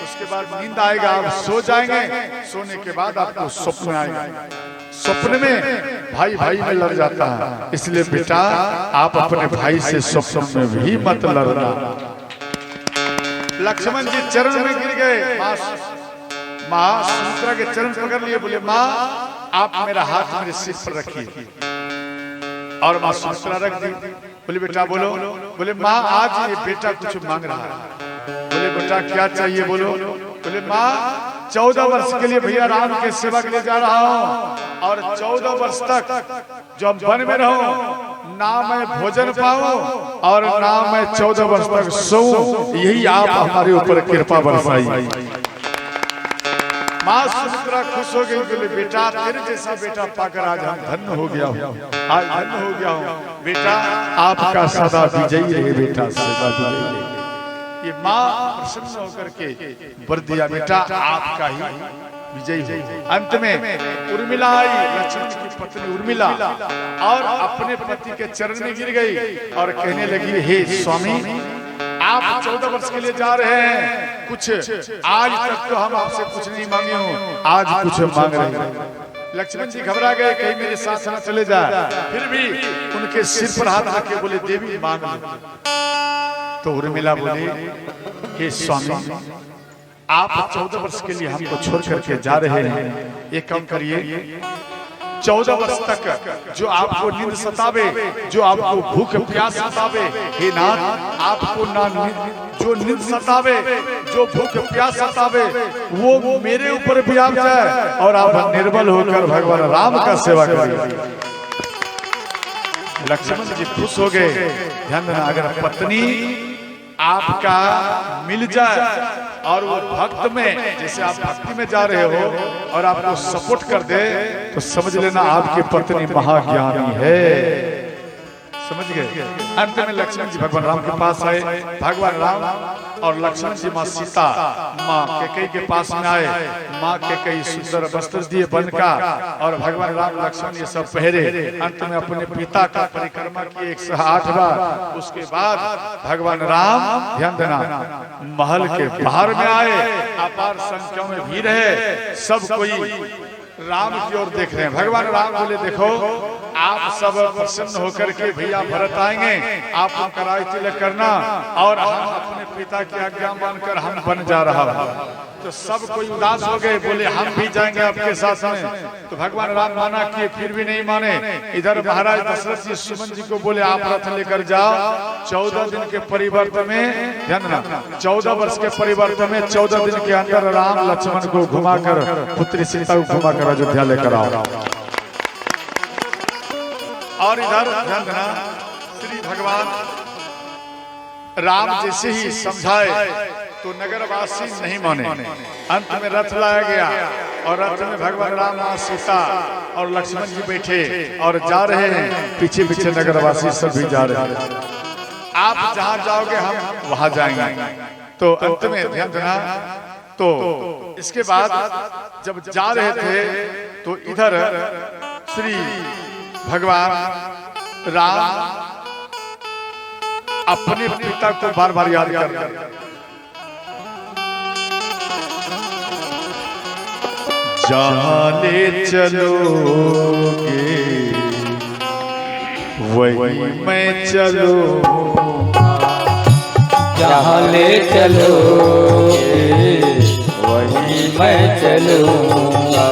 [SPEAKER 1] उसके बाद नींद आएगा, आप सो जाएंगे, सोने के बाद आपको स्वप्न आएगा, स्वप्न में भाई भाई में लड़ जाता है। इसलिए बेटा आप अपने भाई से स्वप्न में भी मत लड़ना। लक्ष्मण जी चरण में गिर गए, माँ सुमित्रा के चरण पकड़ लिए, बोले माँ आप मेरा हाथ मेरे सिर पर रखिए, और माँ सुमित्रा रख दी। बोले बेटा बोलो, बोले माँ आज ये बेटा कुछ मांग रहा है। बोले बेटा क्या चाहिए बोलो। बोले माँ 14 वर्ष के लिए भैया राम के सेवा के लिए जा रहा हूँ, और 14 वर्ष तक जो हम वन में रहूं, ना मैं भोजन पाऊं और ना मैं 14 वर्ष तक सोऊं, यही आप हमारे ऊपर कृपा बरसाई। माँ सुमित्रा खुश हो गई, बोले बेटा तेरे जैसा बेटा पाकर आज हम धन्य हो गया हूँ, आज धन्य हो गया हूँ। बेटा आपका सदा विजयी रहे, बेटा सदा विजयी रहे। ये माँ प्रसन्न होकर के वर दिया, बेटा आपका ही विजयी हो। अंत में उर्मिला आई, लक्ष्मण की पत्नी उर्मिला, और अपने पति के चरण में गिर गई और कहने लगी, हे स्वामी आप 14 वर्ष के लिए जा रहे हैं, कुछ आज तक तो हम आपसे कुछ नहीं मांगे हो, आज कुछ मांग रहे हैं। लक्ष्मण जी घबरा गए, कहीं मेरे साथ न चले जाए, फिर भी उनके सिर पर हाथ रख के बोले देवी मांग लो। तो उर्मिला बोले, हे स्वामी आप 14 वर्ष के लिए हमको छोड़ करके जा रहे हैं, एक काम करिए 14 वर्ष तक जो आपको नींद सतावे, जो आपको भूख प्यास सतावे, हे नाथ आपको ना जो नींद सतावे, जो भूख प्यास सतावे, वो मेरे ऊपर भी आ जाए और आप निर्बल होकर भगवान राम का सेवा करिए। लक्ष्मण जी खुश हो गए। ध्यान देना, अगर पत्नी आपका मिल जाए और वो भक्त में, जैसे आप भक्ति में जा रहे हो और आपको सपोर्ट कर दे, तो समझ लेना आपकी पत्नी महाज्ञानी है। समझ गए। अंत में लक्ष्मण जी भगवान राम के पास आए। भगवान राम और लक्ष्मण जी माँ सीता माँ कैकेयी के पास में आए। माँ कैकेयी सुंदर वस्त्र दिए बन का, और भगवान राम लक्ष्मण ये सब पहरे। अंत में अपने पिता का परिक्रमा किए 108 बार। उसके बाद भगवान राम, ध्यान देना, महल के बाहर में आए। अपार संख्या में भीड़ है, सब कोई राम की ओर देख रहे हैं। भगवान राम बोले, देखो आप सब प्रसन्न होकर के भैया भरत आएंगे, आप उनका राज तिलक करना, और हम अपने पिता की आज्ञा मानकर हम बन जा रहा है। तो सब कोई उदास हो गए, बोले हम भी जाएंगे आपके साथ में। तो भगवान राम माना किए, फिर भी नहीं माने। इधर महाराज दशरथ जी सुमन जी को बोले, आप रथ लेकर जाओ, 14 दिन के परिवर्तन में, ध्यान देना, 14 वर्ष के परिवर्तन में 14 दिन के अंदर राम लक्ष्मण को घुमाकर, पुत्री सीता को घुमाकर अयोध्या लेकर आओ। और इधर ध्यान देना, श्री भगवान राम जैसे ही समझाए तो नगरवासी नहीं माने। अंत में रथ लाया गया, और रथ में भगवान राम, माँ सीता और लक्ष्मण जी बैठे और जा रहे हैं। पीछे पीछे नगरवासी सब भी जा रहे हैं। आप जहां जाओगे हम वहां जाएंगे। तो अंत में ध्यान देना, तो इसके बाद जब जा रहे थे तो इधर श्री भगवान राम अपने पिता को बार बार याद कर रहे हैं। जहाँ ले चलोगे वही मैं चलूंगा,
[SPEAKER 2] जहाँ ले चलोगे वही मैं चलूंगा,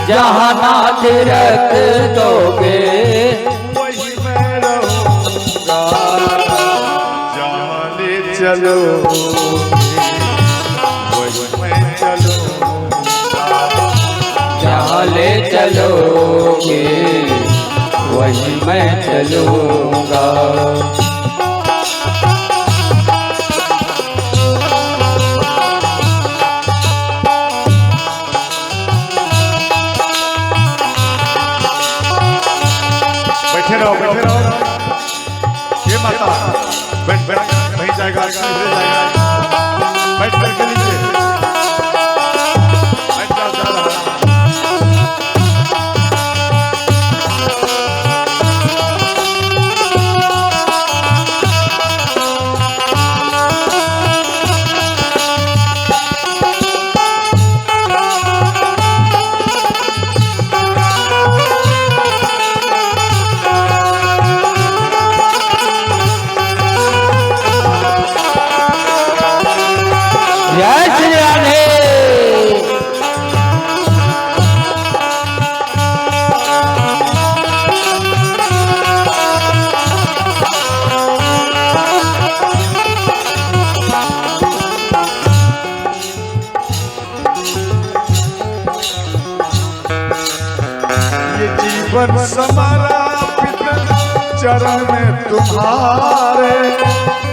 [SPEAKER 2] जहाँ नाथ रख दोगे
[SPEAKER 1] वही मैं रहूंगा। जहाँ ले चलो वही मैं चलूंगा,
[SPEAKER 2] जहाँ ले चलोगे वही मैं चलूंगा।
[SPEAKER 1] बैठे रहो, बैठे रहो। ये माता बैठ बैठ वहीं जाएगा, बैठ कर के नीचे बैठ जाओ। जीवन समर्पित चरण में तुम्हारे,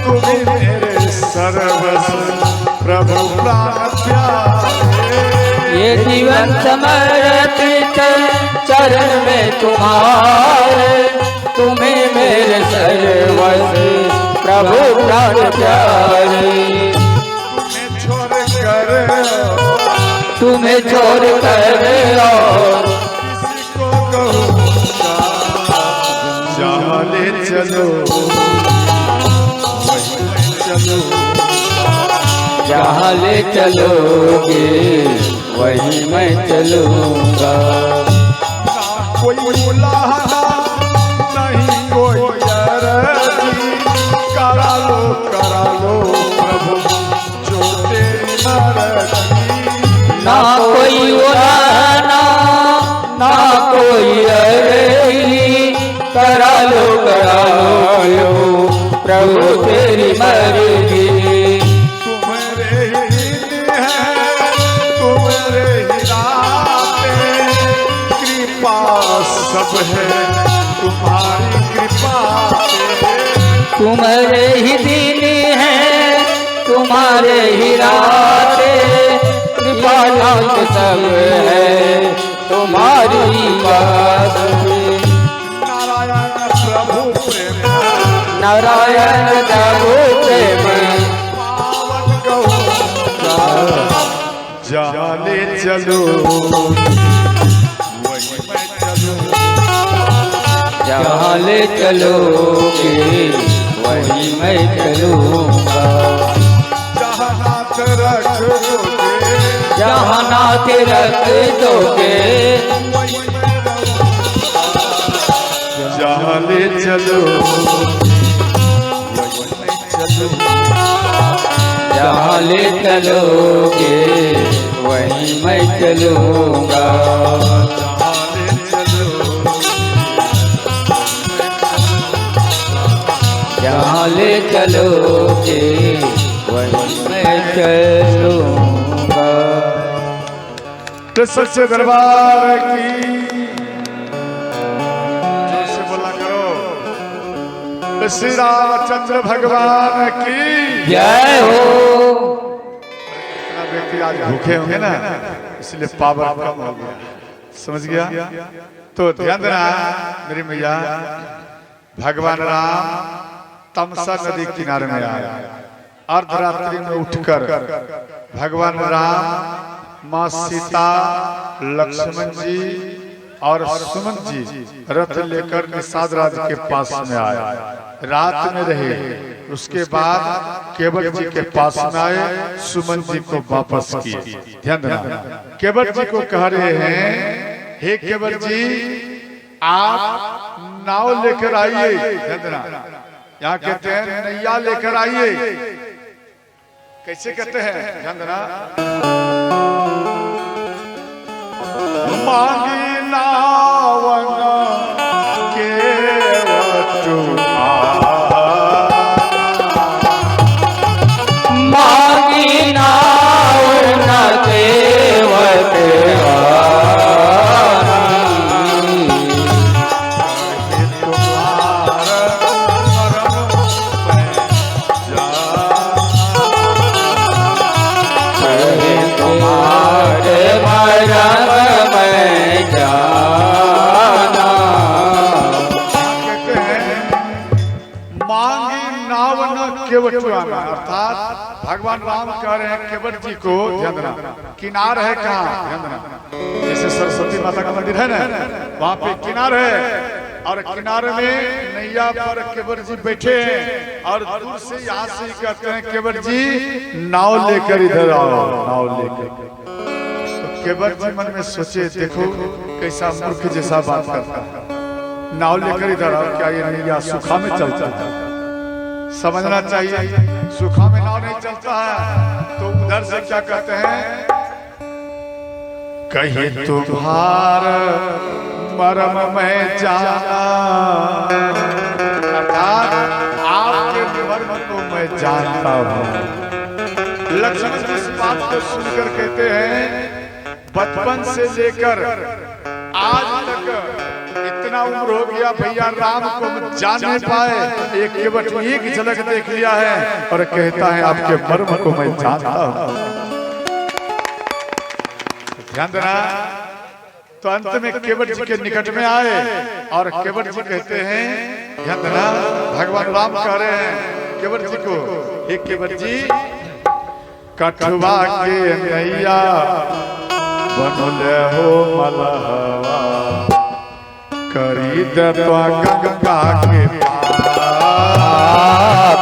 [SPEAKER 1] तुम्ही मेरे सर्वस्व प्रभु प्राण प्यारे।
[SPEAKER 2] ये जीवन समर्पित चरण में तुम्हारे, तुम्हें मेरे सर्वस्व प्रभु प्राण प्यारे। तुम्हें छोड़ कर और
[SPEAKER 1] किसी को कहूँगा जहाँ ले चलो, चलो
[SPEAKER 2] जहाँ ले चलोगे वहीं मैं चलूँगा।
[SPEAKER 1] कोई बुलाना नहीं कोई अर्जी, करा लो प्रभु जो तेरी मर्जी।
[SPEAKER 2] ना कोई बुलाना ना कोई अर्जी, करा लो प्रभु तेरी मर्जी।
[SPEAKER 1] तुम्हारे ही दिन है तुम्हारे ही रातें, कृपा सब है तुम्हारी कृपा से।
[SPEAKER 2] तुम्हारे ही दिन है तुम्हारे ही रातें, कृपा नाथ सब है तुम्हारी बात।
[SPEAKER 1] नारायण प्रभु प्रेम,
[SPEAKER 2] नारायण प्रभु प्रेम,
[SPEAKER 1] पावन कहूँगा जहाँ ले चलो वहीं मैं चलूँ।
[SPEAKER 2] जहाँ ले चलोगे वहीं मैं चलूँगा।
[SPEAKER 1] जहाँ नाथ रख दोगे,
[SPEAKER 2] जहाँ नाथ रख दोगे,
[SPEAKER 1] जहाँ ले चलो
[SPEAKER 2] जहाँ ले चलोगे वहीं मैं चलूँगा। जहाँ ले चलोगे वहीं मैं चलूँगा।
[SPEAKER 1] तो सच्चे दरबार की जोर से बोला करो, तो श्री रामचंद्र भगवान की
[SPEAKER 2] जय हो।
[SPEAKER 1] इतना व्यक्ति आज भूखे होंगे ना, इसलिए पावर कम हो गया, समझ गया? तो ध्यान देना मेरी मैया, भगवान राम तमसा नदी किनारे में आए, अर्धरात्रि में उठकर भगवान राम, माँ सीता, लक्ष्मण जी और सुमन जी रथ लेकर निषाद राज के पास में आए, रात में रहे। उसके बाद केवट जी के पास में आए, सुमन जी को वापस किए। ध्यान देना, केवट जी को कह रहे हैं, हे केवट जी आप नाव लेकर आइए। ध्यान देना, यहाँ कहते हैं नैया लेकर आइए। कैसे कहते हैं? ध्यान देना, मांगी नावन केवट
[SPEAKER 2] मांगी नावन केवट
[SPEAKER 1] अर्थात भगवान राम कह रहे हैं केवट जी को, ध्यान देना, किनार है कहाँ? ध्यान देना, जैसे सरस्वती माता का मंदिर है ना, वहाँ पे किनार है और किनारे में नैया पर केवट जी बैठे हैं और दूर से यहाँ से कहते हैं केवट जी नाव लेकर इधर आओ, नाव लेकर। तो केवट जी मन में सोचे, देखो कैसा मूर्ख जैसा बात करता है, नाव लेकर इधर आओ, क्या ये नैया सुखा में चलता है? समझना चाहिए, सुखा में नाव नहीं चलता है। तो उधर से क्या कहते हैं, कहीं तुम्हार मरम में जाना, अर्थात आपके मर्म को मैं जानता हूँ। लक्ष्मण जी इस बात को सुनकर कहते हैं, बचपन से लेकर आज तक इतना उम्र हो गया भैया राम को हम जान नहीं पाए, एक केवट एक झलक देख लिया है और कहता है आपके मर्म को मैं जानता हूं। ध्यान देना। तो अंत में केवट जी के निकट में आए और केवट जी कहते हैं, ध्यान देना, भगवान राम कह रहे हैं केवट जी को, हे केवट जी कठवा के नैया बनले हो मलहवा करी दे तो गंगा के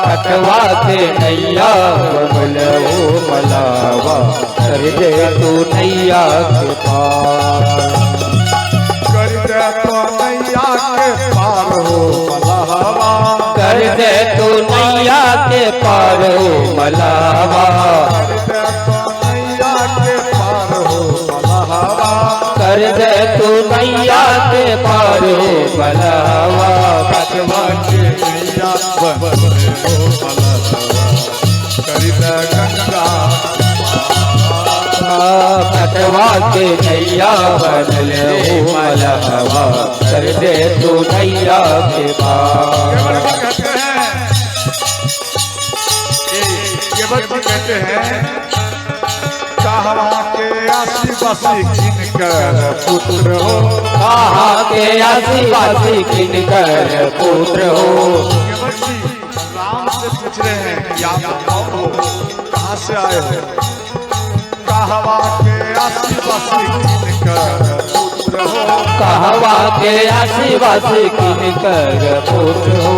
[SPEAKER 2] कटवा के नैया बनले हो मलहवा कर दे तू नैया के पार,
[SPEAKER 1] कर दे तो नैया के पार हो मलहवा,
[SPEAKER 2] कर दे तू नैया के पार हो मलहवा, कर दे तू नैया के पार हो मलहवा,
[SPEAKER 1] कटवा के नैया बनले हो मलहवा करी दे गंगा,
[SPEAKER 2] कटवा के नैया बनले हो मलहवा कर दे तू नैया के पार।
[SPEAKER 1] कहते हैं कहवा के आदिवासी किनकर पुत्र हो,
[SPEAKER 2] कहाँ के आदिवासी किनकर पुत्र हो,
[SPEAKER 1] राम से पूछ रहे हैं कि आप कौन हो, कहाँ से आए हो, कहवा के आदिवासी किनकर पुत्र हो,
[SPEAKER 2] कहवा के आदिवासी किनकर पुत्र हो,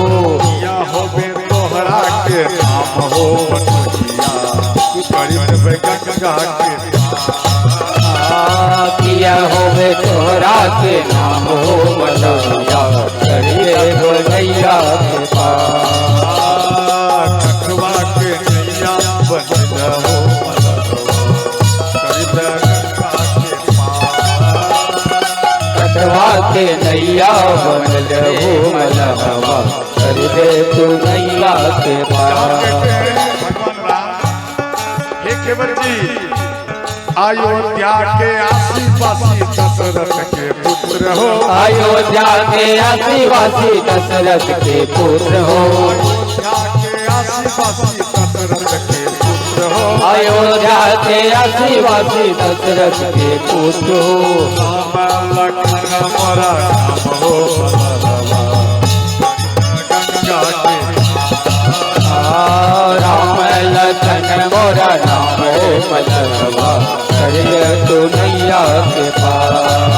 [SPEAKER 1] या हो बे तोहरा के नाम हो गंगा के
[SPEAKER 2] किया होवे तोहरा के नाम हो मलैया करिए हो नैया के पार,
[SPEAKER 1] कठवा के नैया बनले हो
[SPEAKER 2] कटवा के नैया बनले हो मलहवा कर दे तू नैया के पार।
[SPEAKER 1] केवट जी अयोध्या के आदिवासी दशरथ के पुत्र हो,
[SPEAKER 2] अयोध्या के आदिवासी दशरथ के पुत्र हो,
[SPEAKER 1] अयोध्या के आदिवासी दशरथ के पुत्र हो,
[SPEAKER 2] अयोध्या के आदिवासी दशरथ के पुत्र हो,
[SPEAKER 1] राम लखन मोरा नाम हो गंगा के,
[SPEAKER 2] राम लखन मोरा नाम हो मलहवा करिए तू नैया के पार,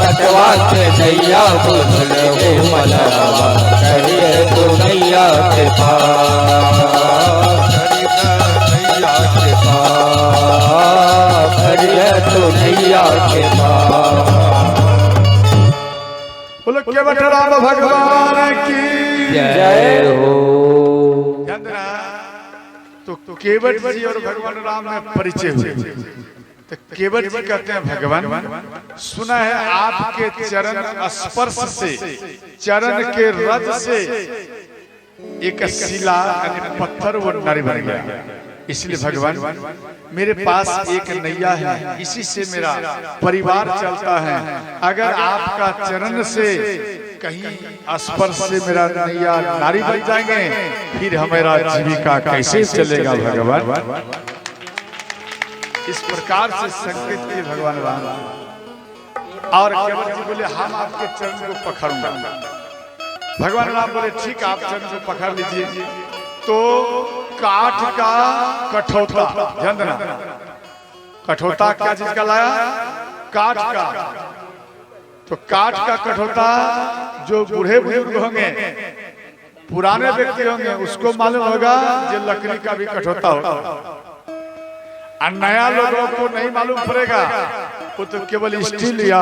[SPEAKER 2] कटवा के नैया बनले हो मलहवा करिए तू नैया के पार, करिए तू नैया के पार।
[SPEAKER 1] बोलो केवट राम भगवान की
[SPEAKER 2] जय हो।
[SPEAKER 1] तो केवट जी और भगवान राम में परिचय हुए। तो केवट जी कहते हैं भगवान सुना है आपके चरण स्पर्श से, चरण के रज से एक शिला यानी पत्थर वो नारी बन गया, इसलिए भगवान मेरे पास एक नैया है, इसी से मेरा परिवार चलता है, अगर आपका चरण से कहीं स्पर्श से मेरा नैया नारी बन जाएंगे फिर हमारा जीविका कैसे चलेगा भगवान। इस प्रकार से संकेत किए भगवान राम। और केवट जी बोले हम आपके चरण को पकड़ूंगा। भगवान राम बोले ठीक आप चरण को पकड़ लीजिए। तो काठ का कठौता, ध्यान देना, कठौता क्या चीज का लाया? काठ का। तो काठ का कठौता जो बूढ़े बुजुर्ग होंगे, पुराने व्यक्ति होंगे, उसको मालूम होगा जो लकड़ी का भी कठौता होगा, और नया लोगों को नहीं मालूम पड़ेगा, वो तो केवल स्टील या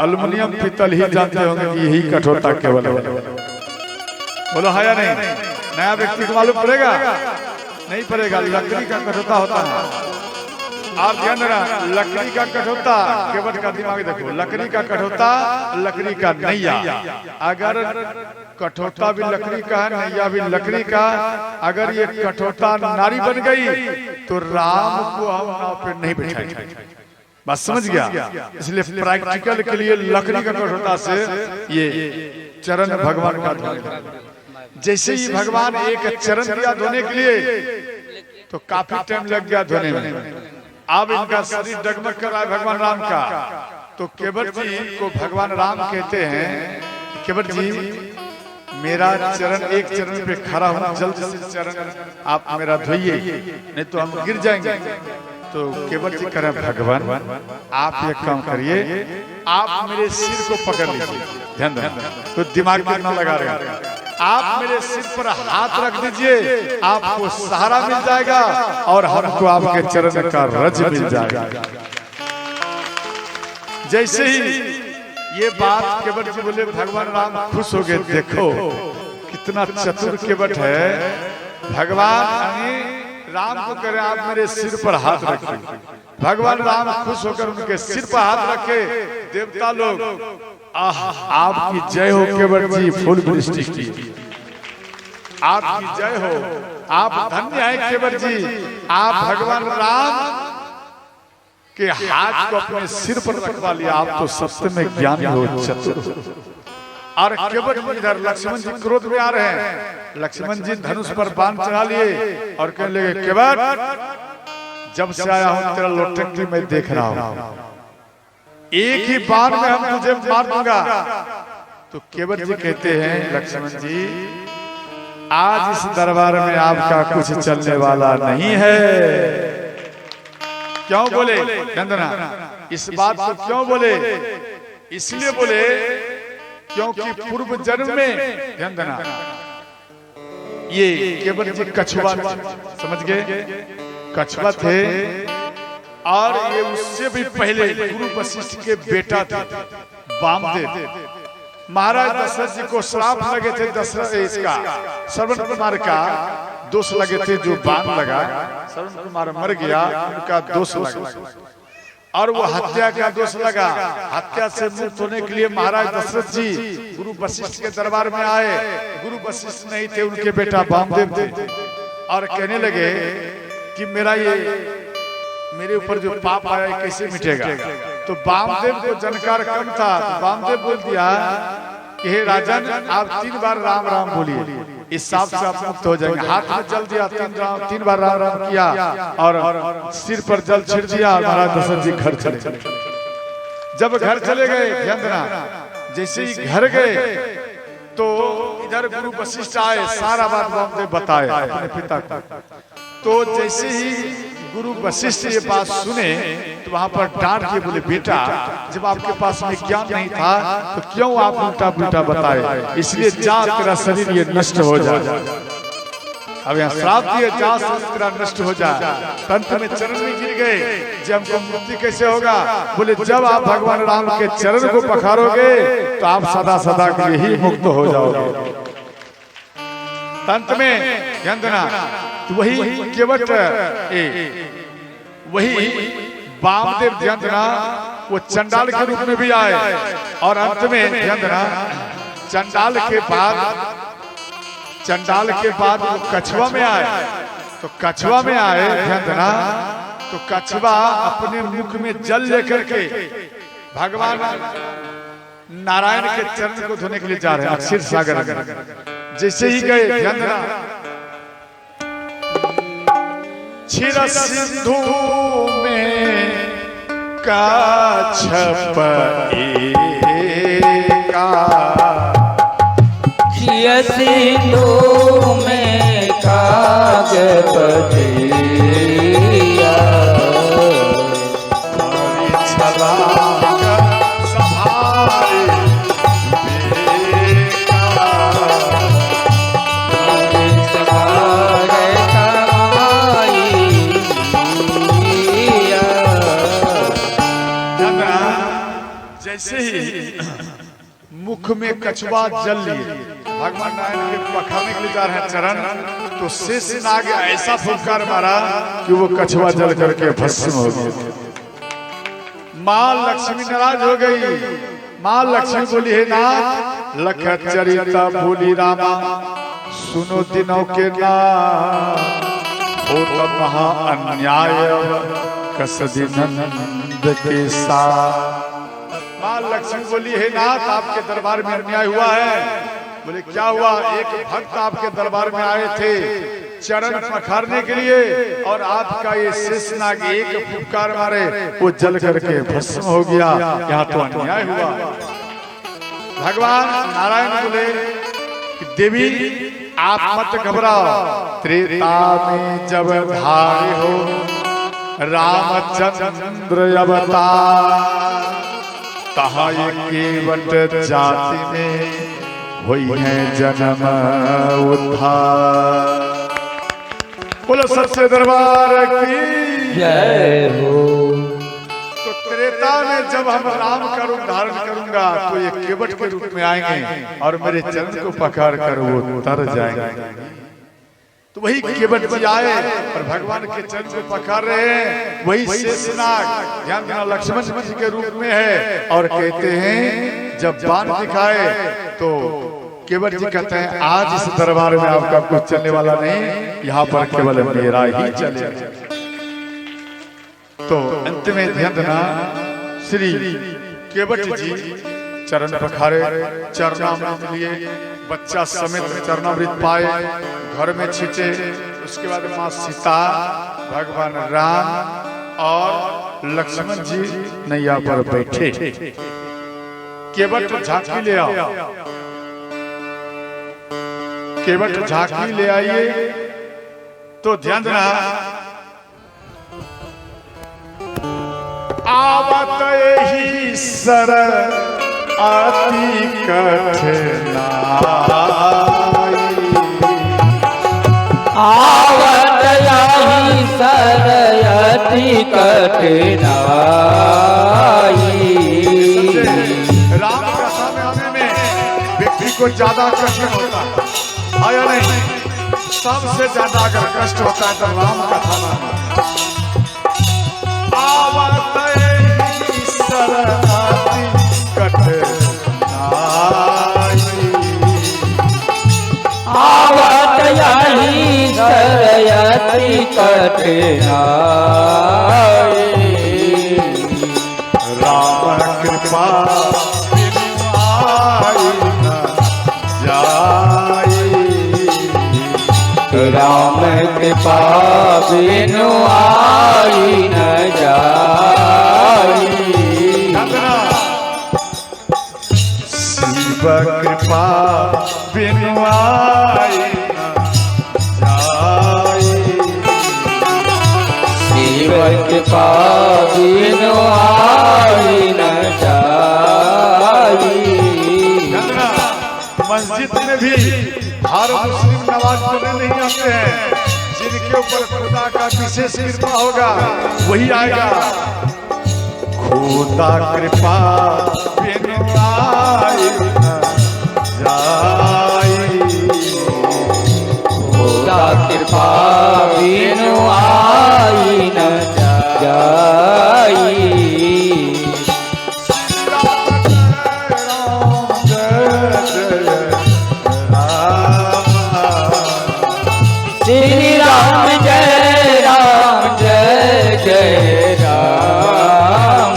[SPEAKER 1] एल्युमिनियम पीतल ही जानते होंगे कि यही कठौता केवल है। बोलो है या नहीं? नया व्यक्ति को मालूम पड़ेगा? नहीं पड़ेगा, लकड़ी का कठौता होता है। और ध्यान देना, लकड़ी का कठौता, केवट का दिमाग देखो, लकड़ी का कठौता, लकड़ी का नैया। अगर कठौता भी लकड़ी का है, नैया भी लकड़ी का, अगर ये कठौता नारी बन गई तो राम को हम नाव पे नहीं बैठाएंगे। बस समझ गया? इसलिए प्रैक्टिकल के लिए लकड़ी का कठौता से ये चरण भगवान का धोने, जैसे ही भगवान एक चरण दिया धोने के लिए तो काफी टाइम लग गया धोने में। अब इनका शरीर डगमग कर रहा है भगवान राम का। तो केवट जी को भगवान राम कहते हैं, केवट जी मेरा चरण, एक चरण पे खड़ा हूं, जल्द से चरण आप मेरा धोइए, नहीं तो हम गिर जाएंगे। तो केवट जी कह रहे हैं भगवान आप एक काम करिए, आप मेरे सिर को पकड़ लीजिए, ध्यान देना, तो दिमाग में ना लगा रहे, आप मेरे सिर पर हाथ रख दीजिए, आपको सहारा मिल जाएगा और हमको आपके चरण का रज मिल जाएगा। जैसे ही ये बात केवट जी बोले, भगवान राम खुश हो गए। देखो कितना चतुर केवट है। भगवान राम को कह रहे आप मेरे सिर पर हाथ रखिए। भगवान राम खुश होकर उनके सिर पर हाथ रखे। देवता लोग आपकी जय हो केवट जी, फूल वृष्टि की आपकी जय हो, आप धन्य है केवट जी, आप भगवान राम के हाथ को अपने सिर पर रखवा लिया, आप तो सत्य में ज्ञानी हो, चतुर। और केवट इधर लक्ष्मण जी क्रोध में आ रहे हैं। लक्ष्मण जी धनुष पर बाण चढ़ा लिए और कहने लगे केवट जब से आया हूं तेरा लोटंकी मैं देख रहा हूं, एक ही बाण में हम तुझे मार दूंगा। तो केवट जी कहते हैं लक्ष्मण जी आज इस दरबार में आपका कुछ चलने वाला नहीं है। क्यों बोले नंदना, इस बात को क्यों बोले? इसलिए बोले क्योंकि पूर्व जन्म में ध्यान देना, ये केवट जी कछुआ, समझ गए, कछुआ थे और ये उससे भी पहले गुरु वशिष्ठ के बेटा थे वामदेव। महाराज दशरथ जी को श्राप लगे थे, दशरथ इसका श्रवण कुमार का दोष लगे थे, जो बाण लगा श्रवण कुमार मर गया, उनका दोष लगा और वो हत्या का दोष लगा। हत्या से मुक्त होने के लिए महाराज दशरथ जी गुरु वशिष्ठ के दरबार में आए। गुरु वशिष्ठ नहीं थे, उनके बेटा वामदेव थे और कहने लगे कि मेरे ऊपर जो पाप आया है कैसे मिटेगा। तो वामदेव को जानकार कम था, तो वामदेव बोल दिया कि हे राजन आप 3 बार राम राम बोलिए, इस सांप से आप मुक्त हो जाएंगे। हाथ में जल दिया, 3 बार राम राम किया और सिर पर जल छिड़ दिया। महाराज दशरथ जी घर चले। जब घर चले गए, ध्यान देना, जैसे ही घर गए तो इधर गुरु वशिष्ठ आए, सारा बात वामदेव बताए अपने पिता को। तो जैसे ही गुरु वशिष्ठ ये बात सुने तो वहां पर डांट के बोले बेटा जब आपके पास में ज्ञान नहीं था तो क्यों आप उल्टा पुल्टा बताए, इसलिए जा तेरा शरीर ये नष्ट हो जाए। अब यहाँ श्राप दिए जा शरीर तेरा नष्ट हो जाए। पंत में चरण में गिर गए, जब हमको मुक्ति कैसे होगा? बोले जब आप भगवान राम के चरण को पखारोगे तो आप सदा सदा के लिए ही मुक्त हो जाओगे। तंत्र में ध्यान देना, तो वही केवट वही वामदेव ध्यान देना, वो चंडाल के रूप में भी आए और अंत में ध्यान देना चंडाल के बाद वो कछुआ में आए। तो कछुआ में आए, ध्यान देना, तो कछुआ अपने मुख में जल लेकर के भगवान नारायण के चरण को धोने के लिए जा रहे हैं क्षीर सागर। जैसे ही गए, ध्यान देना, क्षीर सिंधु में काछप एका,
[SPEAKER 2] क्षीर सिंधु में काछप एका,
[SPEAKER 1] जैसे ही मुख मुख में कछुआ जल लिए, भगवान नारायण के पखाने के लिए जा रहे हैं चरण, तो शेष नाग ऐसा फुफकार मारा कि वो कछुआ जल करके भस्म हो गया। माँ लक्ष्मी नाराज हो गई। माँ लक्ष्मी बोली, हे नाथ, लख चरिता भूली रामा, सुनो दिनों के नाम, हो तब महा अन्याय कसदी नंद के साथ। माँ लक्ष्मी बोली, हे नाथ, आपके दरबार में अन्याय हुआ है। बोले, क्या हुआ? एक भक्त आपके दरबार में आए थे चरण पखारने के लिए, और आपका ये शेषनाग एक फुफकार मारे वो जल करके भस्म हो गया। यहाँ तो अन्याय हुआ। भगवान नारायण बोले कि देवी आप मत घबराओ, त्रेता में जब धारे हो रामचंद्र अवतार, कहा ये केवट जाति में हुई है जन्म उद्धार। बोलो सच्चे दरबार की
[SPEAKER 2] जय हो।
[SPEAKER 1] तो त्रेता में जब हम राम का रूप धारण करूंगा तो ये केवट के रूप में आएंगे और मेरे चरण को पकड़ कर वो तर जाएंगे। तो वही केवट जी आए और भगवान के चरण को पकड़ रहे हैं। वही शेषनाग ध्यान देना लक्ष्मण जी के रूप में है, और कहते हैं जब बाण दिखाए तो केवट जी कहते हैं आज इस दरबार में आपका कुछ चलने वाला नहीं, यहाँ पर केवल मेरा ही चलेगा। तो अंत में ध्यान देना, श्री केवट जी चरण पखारे, चरणामृत लिए, बच्चा समेत चरणामृत पाए, घर में छींचे। उसके बाद माँ सीता, भगवान राम और लक्ष्मण जी नैया पर बैठे। केवट झांकी ले आओ, केवट झांकी ले आइए। तो ध्यान देना, आवत ही सर अति कठिनाई,
[SPEAKER 2] आवत यही सर अति कठिनाई।
[SPEAKER 1] राम कथा में आने में व्यक्ति को ज्यादा कष्ट होता है, आया नहीं? सबसे ज्यादा अगर कष्ट होता है तो राम कथा में। आवत ही सर अति कठिनाई,
[SPEAKER 2] आवत यही सर अति कठिनाई।
[SPEAKER 1] राम कृपा बिनु आई न जाई,
[SPEAKER 2] राम कृपा बिनु आई न जाई।
[SPEAKER 1] शिव कृपा बिनु आई न जाई,
[SPEAKER 2] शिव कृपा बिनु आई न जाई।
[SPEAKER 1] मस्जिद में भी हर मुस्लिम नमाज पढ़ने नहीं आते हैं, जिनके ऊपर खुदा का विशेष कृपा होगा वही आएगा। खुदा कृपा बिनु आई न जाई,
[SPEAKER 2] खुदा कृपा बिनु आई न जाई। श्री राम जय राम जय जय राम,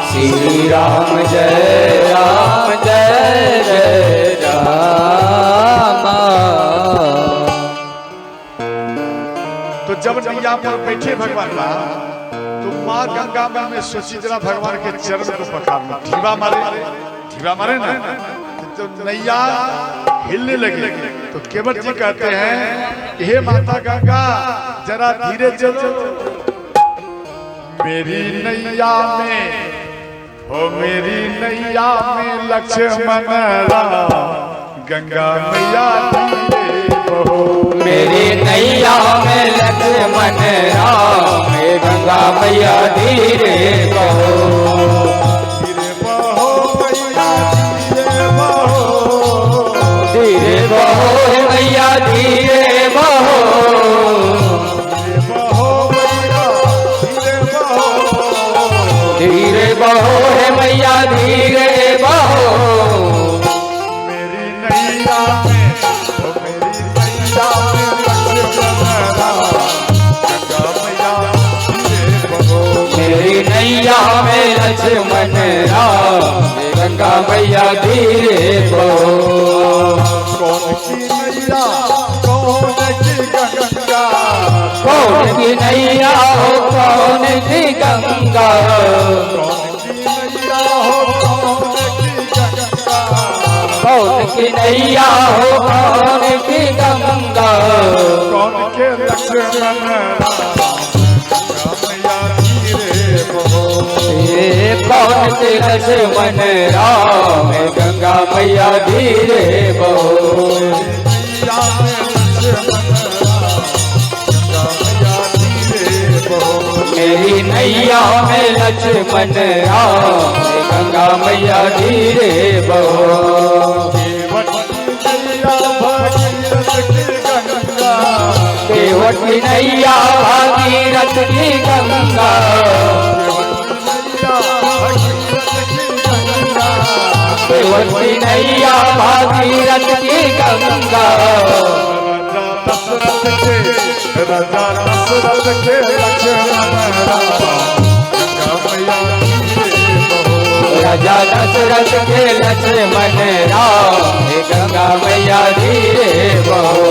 [SPEAKER 2] श्री राम जय राम जय जय राम।
[SPEAKER 1] तो जब नैया पर बैठे भगवान राम, तो माँ गंगा मन में सोची जरा भगवान के चरण को पकड़ लो, ढीवा मारे ना, तो नैया हिलने लगी। तो केवट जी कहते हैं कि हे माता गंगा जरा धीरे चलो, मेरी नैया में हो, मेरी नैया में लक्ष्मण राम, गंगा मैया धीरे बहो।
[SPEAKER 2] मेरी नैया में लक्ष्मण राम, गंगा मैया धीरे बहो।
[SPEAKER 1] धीरे बहो मैया धीरे बहो,
[SPEAKER 2] धीरे बहो है मैया धीरे बहो।
[SPEAKER 1] मेरी नैया में,
[SPEAKER 2] मेरी नैया में लक्ष्मण राम, गंगा मैया धीरे बहो।
[SPEAKER 1] कौन की नैया कौन की गंगा,
[SPEAKER 2] कौन की नैया हो कौन की गंगा,
[SPEAKER 1] कौन की नैया हो कौन की गंगा,
[SPEAKER 2] कौन की नैया हो कौन की गंगा,
[SPEAKER 1] कौन के लक्ष्मण मैया धीरे बहो।
[SPEAKER 2] कौन के लक्ष्मण राम, गंगा मैया धीरे बहो। मेरी नैया में लक्ष्मण राम, गंगा मैया धीरे बहो। केवट की नैया भागीरथ की गंगा, केवट की नैया भागीरथ की गंगा।
[SPEAKER 1] राजा दशरथ के लक्ष्मण
[SPEAKER 2] राजा दशरथ के लक्ष्मण राम, गंगा मैया धीरे बहो।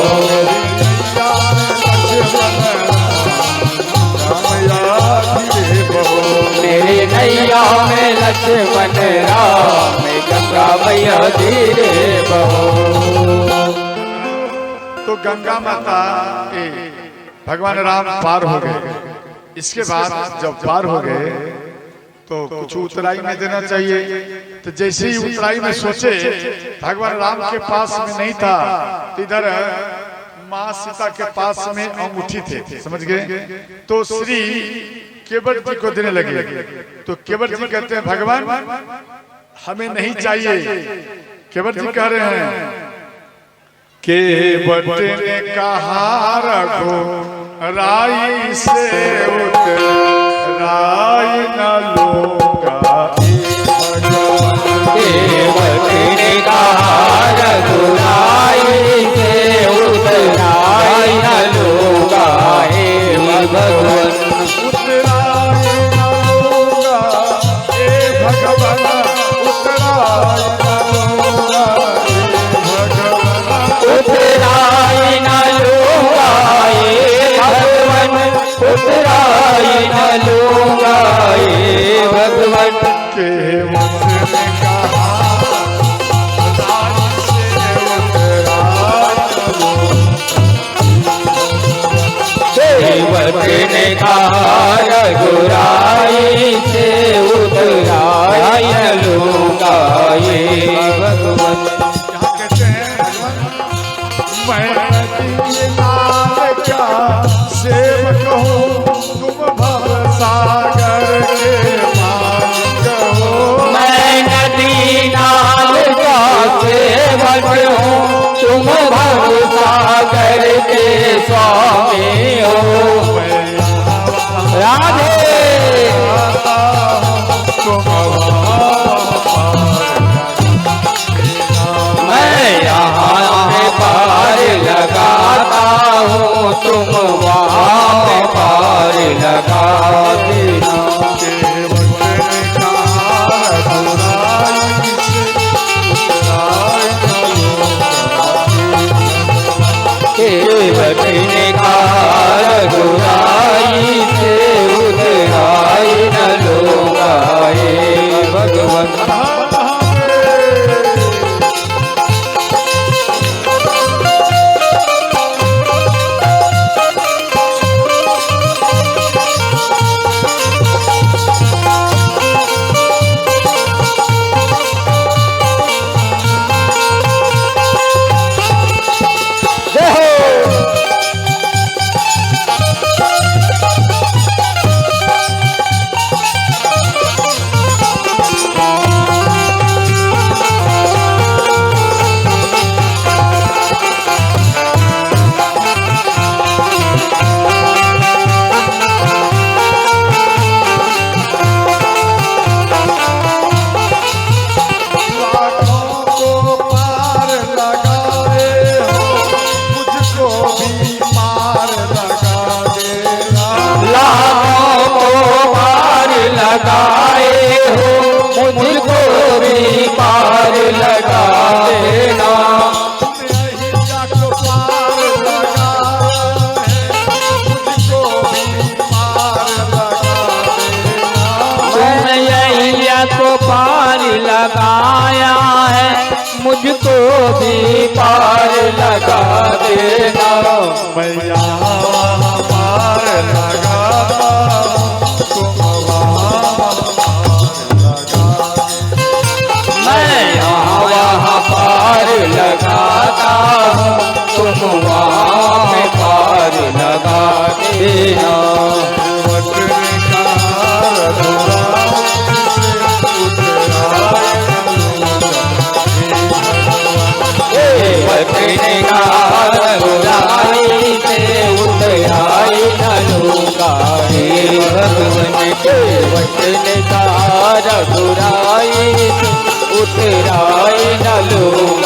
[SPEAKER 2] मेरी नैया में लक्ष्मण राम, गंगा मैया धीरे बहो।
[SPEAKER 1] तो गंगा माता भगवान राम पार हो गए। इसके बाद जब पार हो गए तो कुछ उतराई में देना चाहिए। तो जैसे ही उतराई में सोचे भगवान राम के पास में नहीं था, इधर माँ सीता के पास में अंगूठी थे, समझ गए। तो श्री केवट जी को देने लगे। तो केवट जी कहते हैं भगवान हमें नहीं चाहिए। केवट जी कह रहे हैं केवट ने कहा रघु राई से उतराई न लूंगा।
[SPEAKER 2] केवट ने कहा रघु राई से उतराई न लूंगा। हे भगवान
[SPEAKER 1] उतराई न लूंगा, हे भगवान उतराई न लूंगा,
[SPEAKER 2] उतराई न लूंगा। हे भगवान उतराई न लूंगा। हे भगवान
[SPEAKER 1] केवट ने कहा राई से उतराई न
[SPEAKER 2] केवट ने कहा रघुराई से उतराई न लूंगा। हे भगवान
[SPEAKER 1] यहाँ कहते हैं मैं दीनार का सेवक हूँ, तुम भव सागर के मालिक हो।
[SPEAKER 2] मैं नदी नाल का सेवक हूँ, तुम भव सागर के स्वामी हो। राधे मैं यहाँ में पार लगाता हूँ, तुम वहाँ में पार लगा देना। को पार लगाया है, मुझको भी पार लगा देना।
[SPEAKER 1] मैया पार लगाता हूँ, तुम वहाँ
[SPEAKER 2] मैं यहाँ वहाँ पार लगाता हूँ, तुम वहाँ में पार लगा देना। बुराई से उतराई न लूंगा हे भगवन के वचन का, बुराई से उतराई न लूंगा।